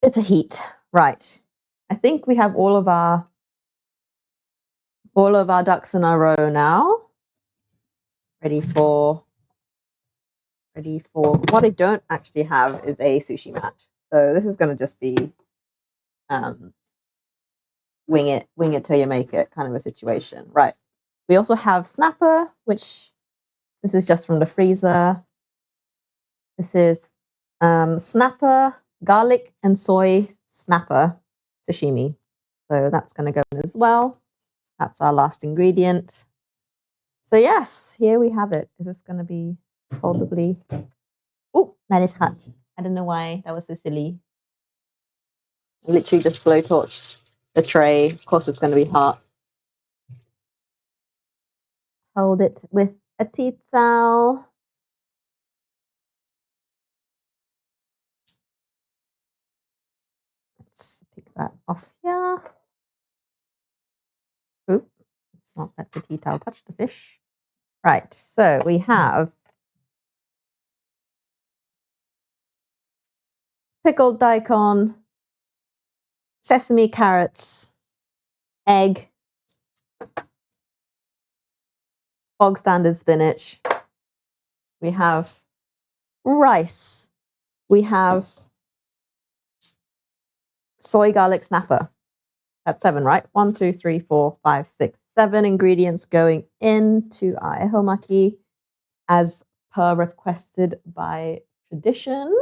bit of heat. Right. I think we have all of our ducks in a row now. Ready for what I don't actually have is a sushi mat. So this is gonna just be wing it till you make it kind of a situation. Right. We also have snapper, which this is just from the freezer. This is snapper, garlic and soy snapper sashimi. So that's going to go in as well. That's our last ingredient. So yes, here we have it. Is this going to be probably... Oh, that is hot. I don't know why that was so silly. Literally just blowtorch the tray. Of course it's going to be hot. Hold it with a tea towel. Let's pick that off here. Oop, let's not let the tea towel touch the fish. Right, so we have pickled daikon, sesame, carrots, egg, bog standard spinach. We have rice. We have soy garlic snapper. That's 7, right? 1, 2, 3, 4, 5, 6, 7 ingredients going into our ehoumaki as per requested by tradition.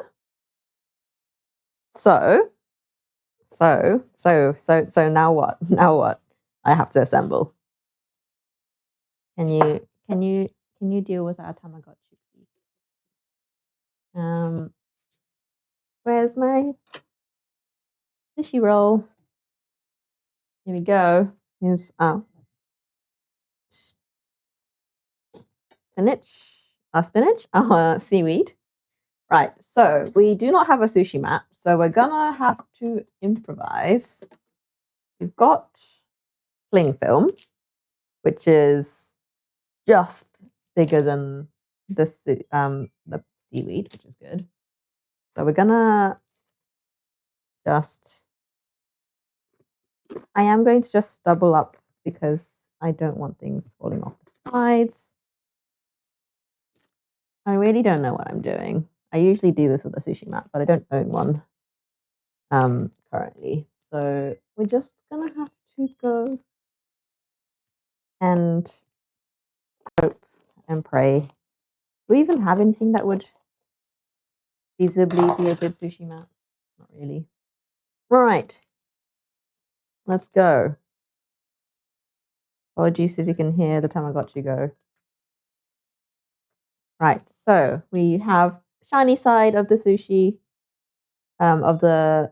So now what? Now what? I have to assemble. Can you deal with our Tamagotchi, please? Where's my sushi roll? Here we go. Here's spinach. Seaweed. Right. So we do not have a sushi mat, so we're gonna have to improvise. We've got cling film, which is just bigger than the seaweed, which is good. So we're gonna I am going to just double up because I don't want things falling off the sides. I really don't know what I'm doing. I usually do this with a sushi mat, but I don't own one currently. So we're just gonna have to go and hope and pray. Do we even have anything that would feasibly be a good sushi mat? Not really. Right. Let's go. Apologies if you can hear the Tamagotchi go. Right, so we have shiny side of the sushi, of the...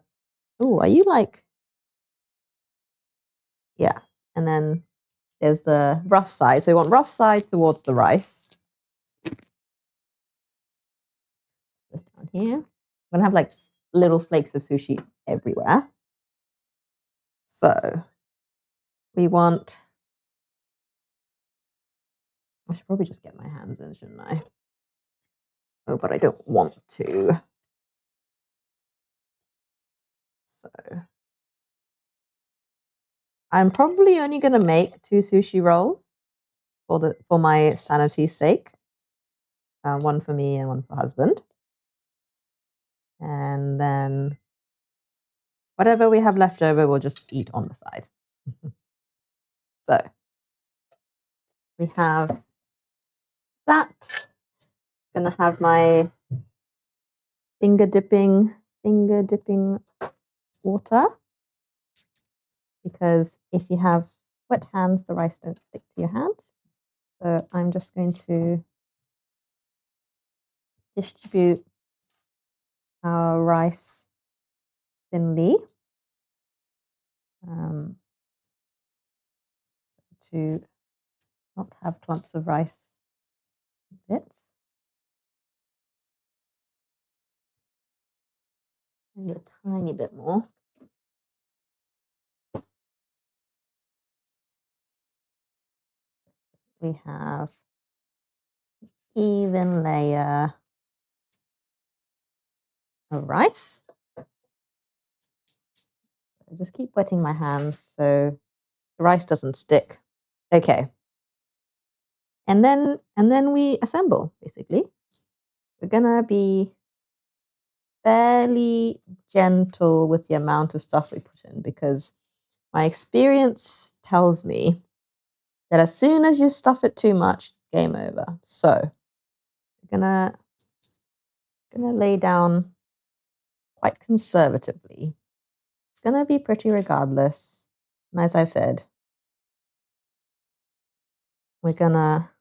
Oh, are you like... Yeah, and then there's the rough side. So we want rough side towards the rice. This down here. I'm gonna have like little flakes of sushi everywhere. So we want... I should probably just get my hands in, shouldn't I? Oh, but I don't want to. So I'm probably only going to make 2 sushi rolls for my sanity's sake. One for me and one for husband. And then whatever we have left over, we'll just eat on the side. So we have that. Gonna have my finger dipping water, because if you have wet hands, the rice don't stick to your hands. So I'm just going to distribute our rice thinly to not have clumps of rice bits. Maybe a tiny bit more. We have even layer of rice. I just keep wetting my hands so the rice doesn't stick. Okay. And then we assemble, basically. We're gonna be fairly gentle with the amount of stuff we put in, because my experience tells me that as soon as you stuff it too much, it's game over. So we're gonna lay down quite conservatively. It's gonna be pretty regardless. And as I said, we're gonna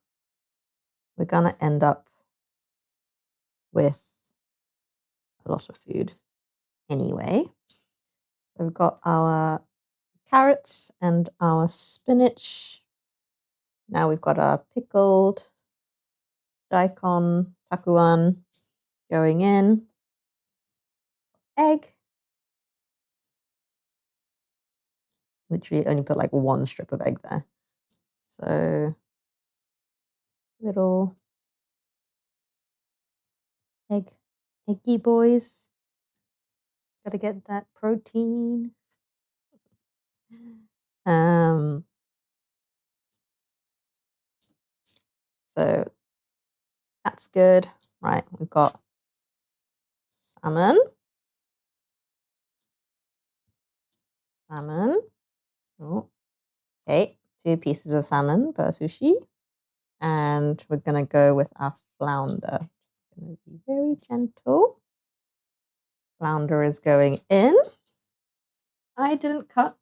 end up with a lot of food anyway. So we've got our carrots and our spinach. Now we've got our pickled daikon, takuan going in. Egg. Literally only put like one strip of egg there. So little eggy boys. Gotta get that protein. So that's good. Right, we've got salmon. Oh, okay, 2 pieces of salmon per sushi. And we're gonna go with our flounder. Just gonna be very gentle. Flounder is going in. I didn't cut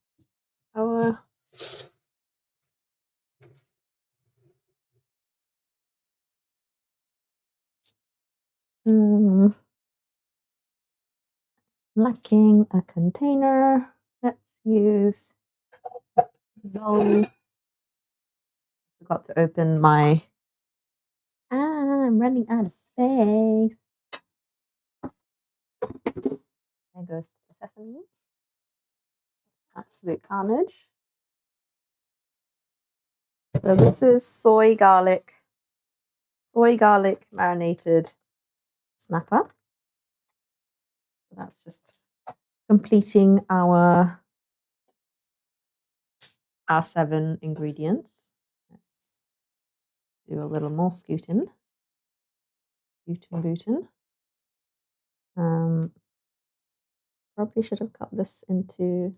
our lacking a container. Let's use Lolly. Forgot to open my. I'm running out of space. There goes the sesame. Absolute carnage. So this is soy garlic marinated snapper. That's just completing our 7 ingredients. Let's do a little more scootin'. Probably should have cut this into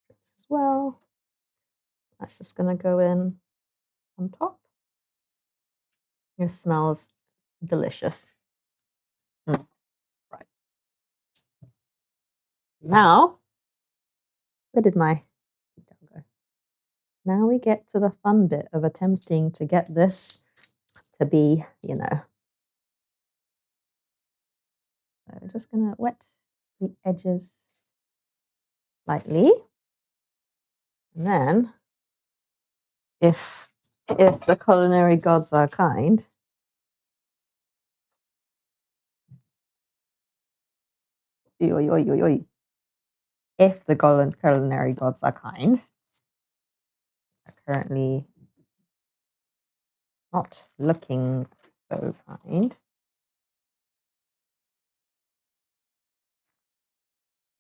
strips as well. That's just going to go in on top. It smells delicious. Right. Now, where did my go? Now we get to the fun bit of attempting to get this to be, So we're just going to wet the edges lightly. And then, if the culinary gods are kind, if the culinary gods are kind, are currently not looking so kind,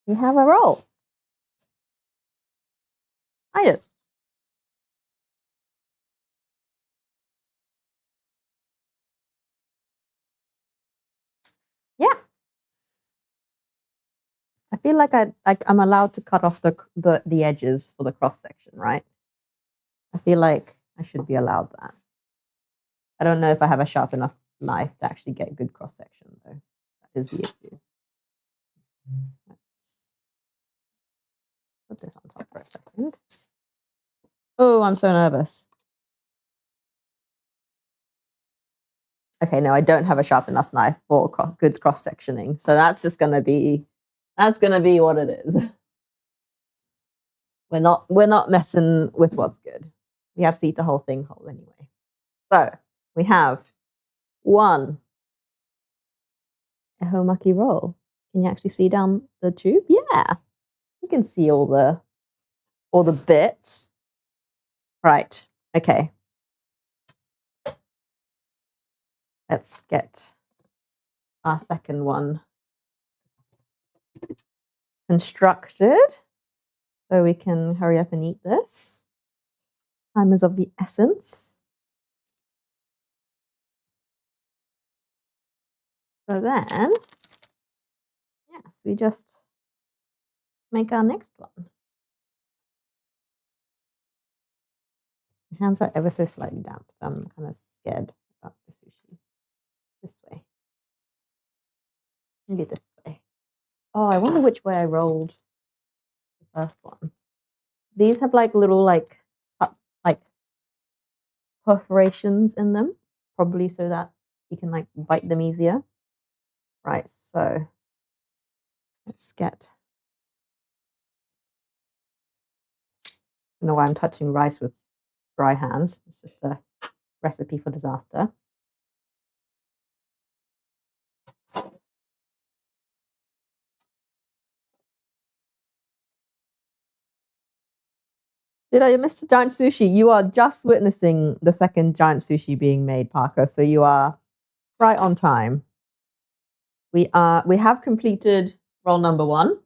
we have a roll. I do. Yeah. I feel like I'm allowed to cut off the edges for the cross section, right? I feel like I should be allowed that. I don't know if I have a sharp enough knife to actually get good cross section though. That is the issue. Let's put this on top for a second. Oh, I'm so nervous. Okay, no, I don't have a sharp enough knife for good cross sectioning, so that's just gonna be what it is. We're not messing with what's good. We have to eat the whole thing whole anyway. So we have one Ehoumaki roll. Can you actually see down the tube? Yeah, you can see all the bits. Right. Okay. Let's get our second one constructed so we can hurry up and eat this. Time is of the essence. So then, yes, we just make our next one. My hands are ever so slightly damp, so I'm kind of scared about the sushi. This way. Maybe this way. Oh, I wonder which way I rolled the first one. These have like little like perforations in them, probably so that you can like bite them easier. Right, so let's get. I don't know why I'm touching rice with dry hands. It's just a recipe for disaster. Did I miss the giant sushi? You are just witnessing the second giant sushi being made, Parker. So you are right on time. We have completed roll number 1.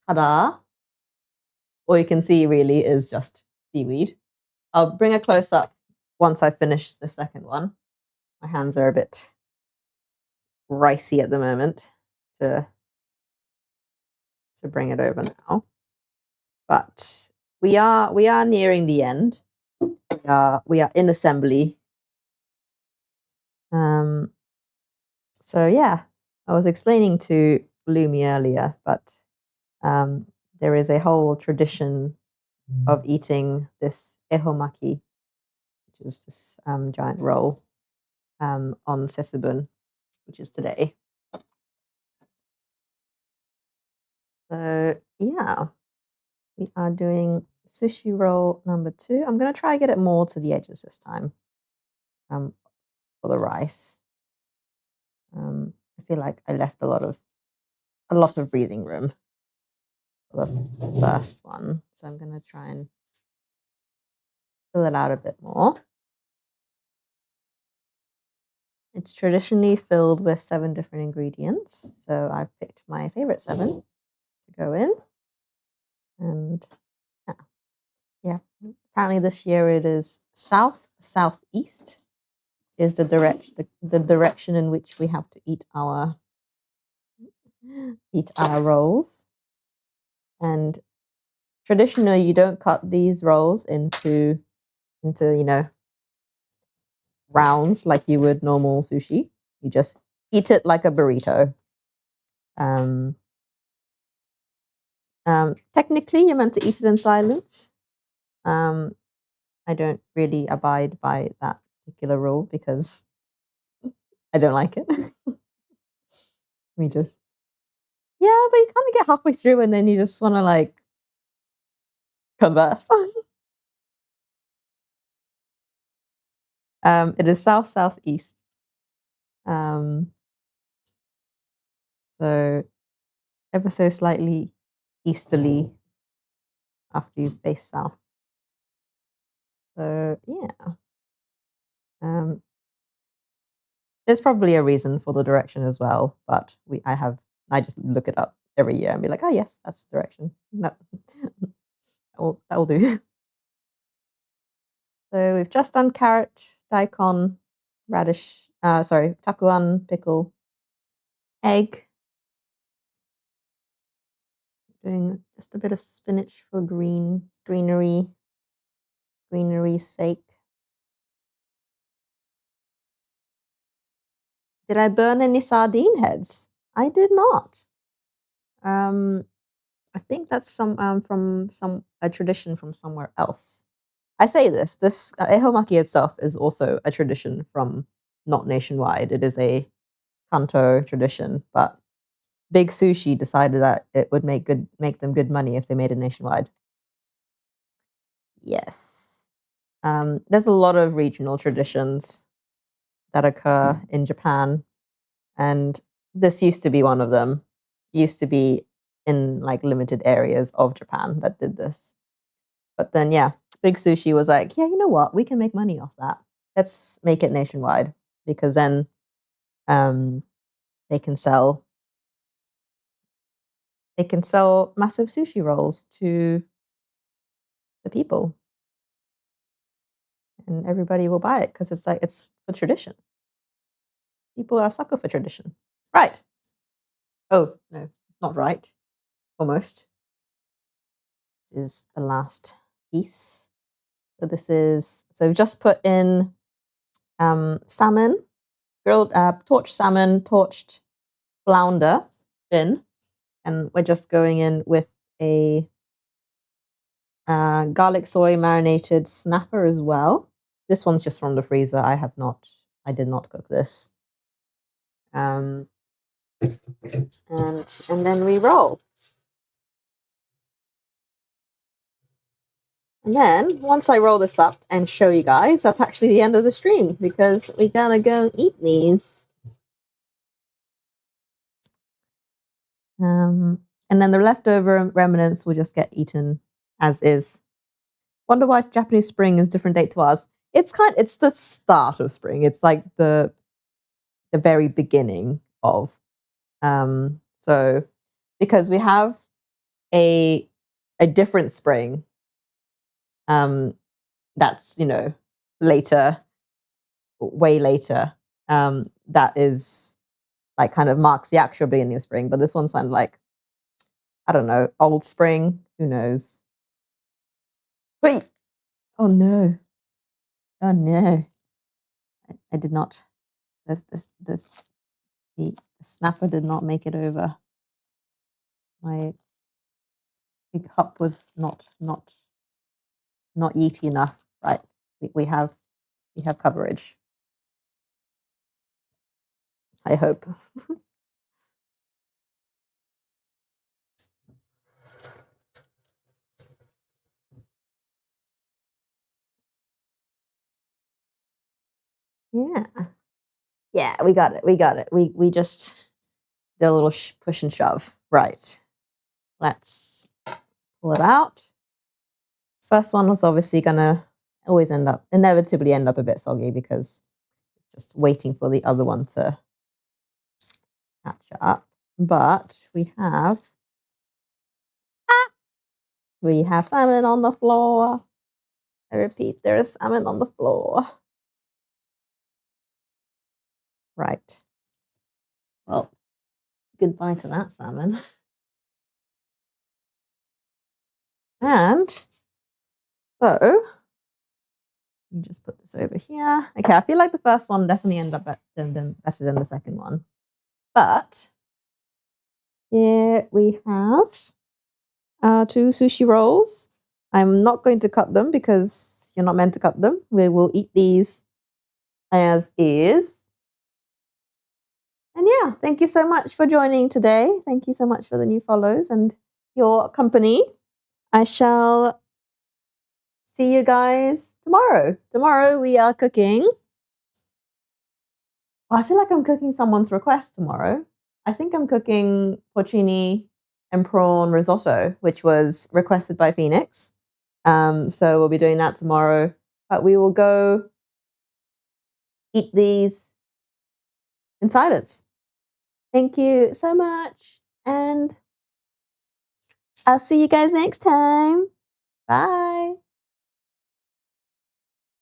Ta-da! All you can see really is just seaweed. I'll bring a close up once I finish the second one. My hands are a bit ricey at the moment to bring it over now. But we are nearing the end. We are in assembly. So yeah, I was explaining to Lumi earlier, but there is a whole tradition of eating this Ehoumaki, which is this giant roll on Setsubun, which is today. So yeah, we are doing sushi roll number 2. I'm going to try and get it more to the edges this time for the rice. I feel like I left a lot of breathing room for the first one, so I'm going to try and fill it out a bit more. It's traditionally filled with 7 different ingredients, so I've picked my favorite 7 to go in. And yeah, apparently this year it is southeast is the direction in which we have to eat our rolls. And traditionally, you don't cut these rolls into rounds like you would normal sushi. You just eat it like a burrito. Technically, you're meant to eat it in silence. I don't really abide by that particular rule because I don't like it. We just, yeah, but you kind of get halfway through and then you just want to like converse. It is southeast. So ever so slightly easterly after you face south. So yeah. There's probably a reason for the direction as well, but I just look it up every year and be like, oh yes, that's the direction. That will do. So we've just done carrot, daikon, radish, takuan, pickle, egg. Doing just a bit of spinach for greenery's sake. Did I burn any sardine heads? I did not. I think that's from a tradition from somewhere else. I say this Ehoumaki itself is also a tradition from not nationwide. It is a Kanto tradition, but Big Sushi decided that it would make them good money if they made it nationwide. Yes. There's a lot of regional traditions that occur in Japan, and this used to be one of them. Used to be in like limited areas of Japan that did this. But then, yeah, Big Sushi was like, yeah, you know what? We can make money off that. Let's make it nationwide because then they can sell massive sushi rolls to the people, and everybody will buy it because it's for tradition. People are a sucker for tradition, right? Oh no, not right. Almost. This is the last piece. So we've just put in salmon, grilled torched salmon, torched flounder fin, and we're just going in with a garlic soy marinated snapper as well. This one's just from the freezer. I did not cook this. And then we roll. And then once I roll this up and show you guys, that's actually the end of the stream because we're gonna go eat these. And then the leftover remnants will just get eaten as is. Wonder why Japanese spring is different date to ours. It's the start of spring. It's like the very beginning of. So because we have a different spring, that's later, way later. That is like kind of marks the actual beginning of spring, but this one sounds like, I don't know, old spring. Who knows? Wait! Oh no! Oh no! I did not. The snapper did not make it over. My big cup was not yeety enough. Right? We have coverage. I hope. Yeah. Yeah, we got it. We just did a little push and shove. Right. Let's pull it out. First one was obviously gonna inevitably end up a bit soggy because it's just waiting for the other one to catch up. But we have salmon on the floor. I repeat, there is salmon on the floor. Right. Well, goodbye to that salmon. And so you just put this over here. Okay, I feel like the first one definitely ended up better than the second one. But here we have two sushi rolls. I'm not going to cut them because you're not meant to cut them. We will eat these as is. And yeah, thank you so much for joining today. Thank you so much for the new follows and your company. I shall see you guys tomorrow. Tomorrow we are cooking. Well, I feel like I'm cooking someone's request tomorrow. I think I'm cooking porcini and prawn risotto, which was requested by Phoenix. So we'll be doing that tomorrow. But we will go eat these in silence. Thank you so much. And I'll see you guys next time. Bye.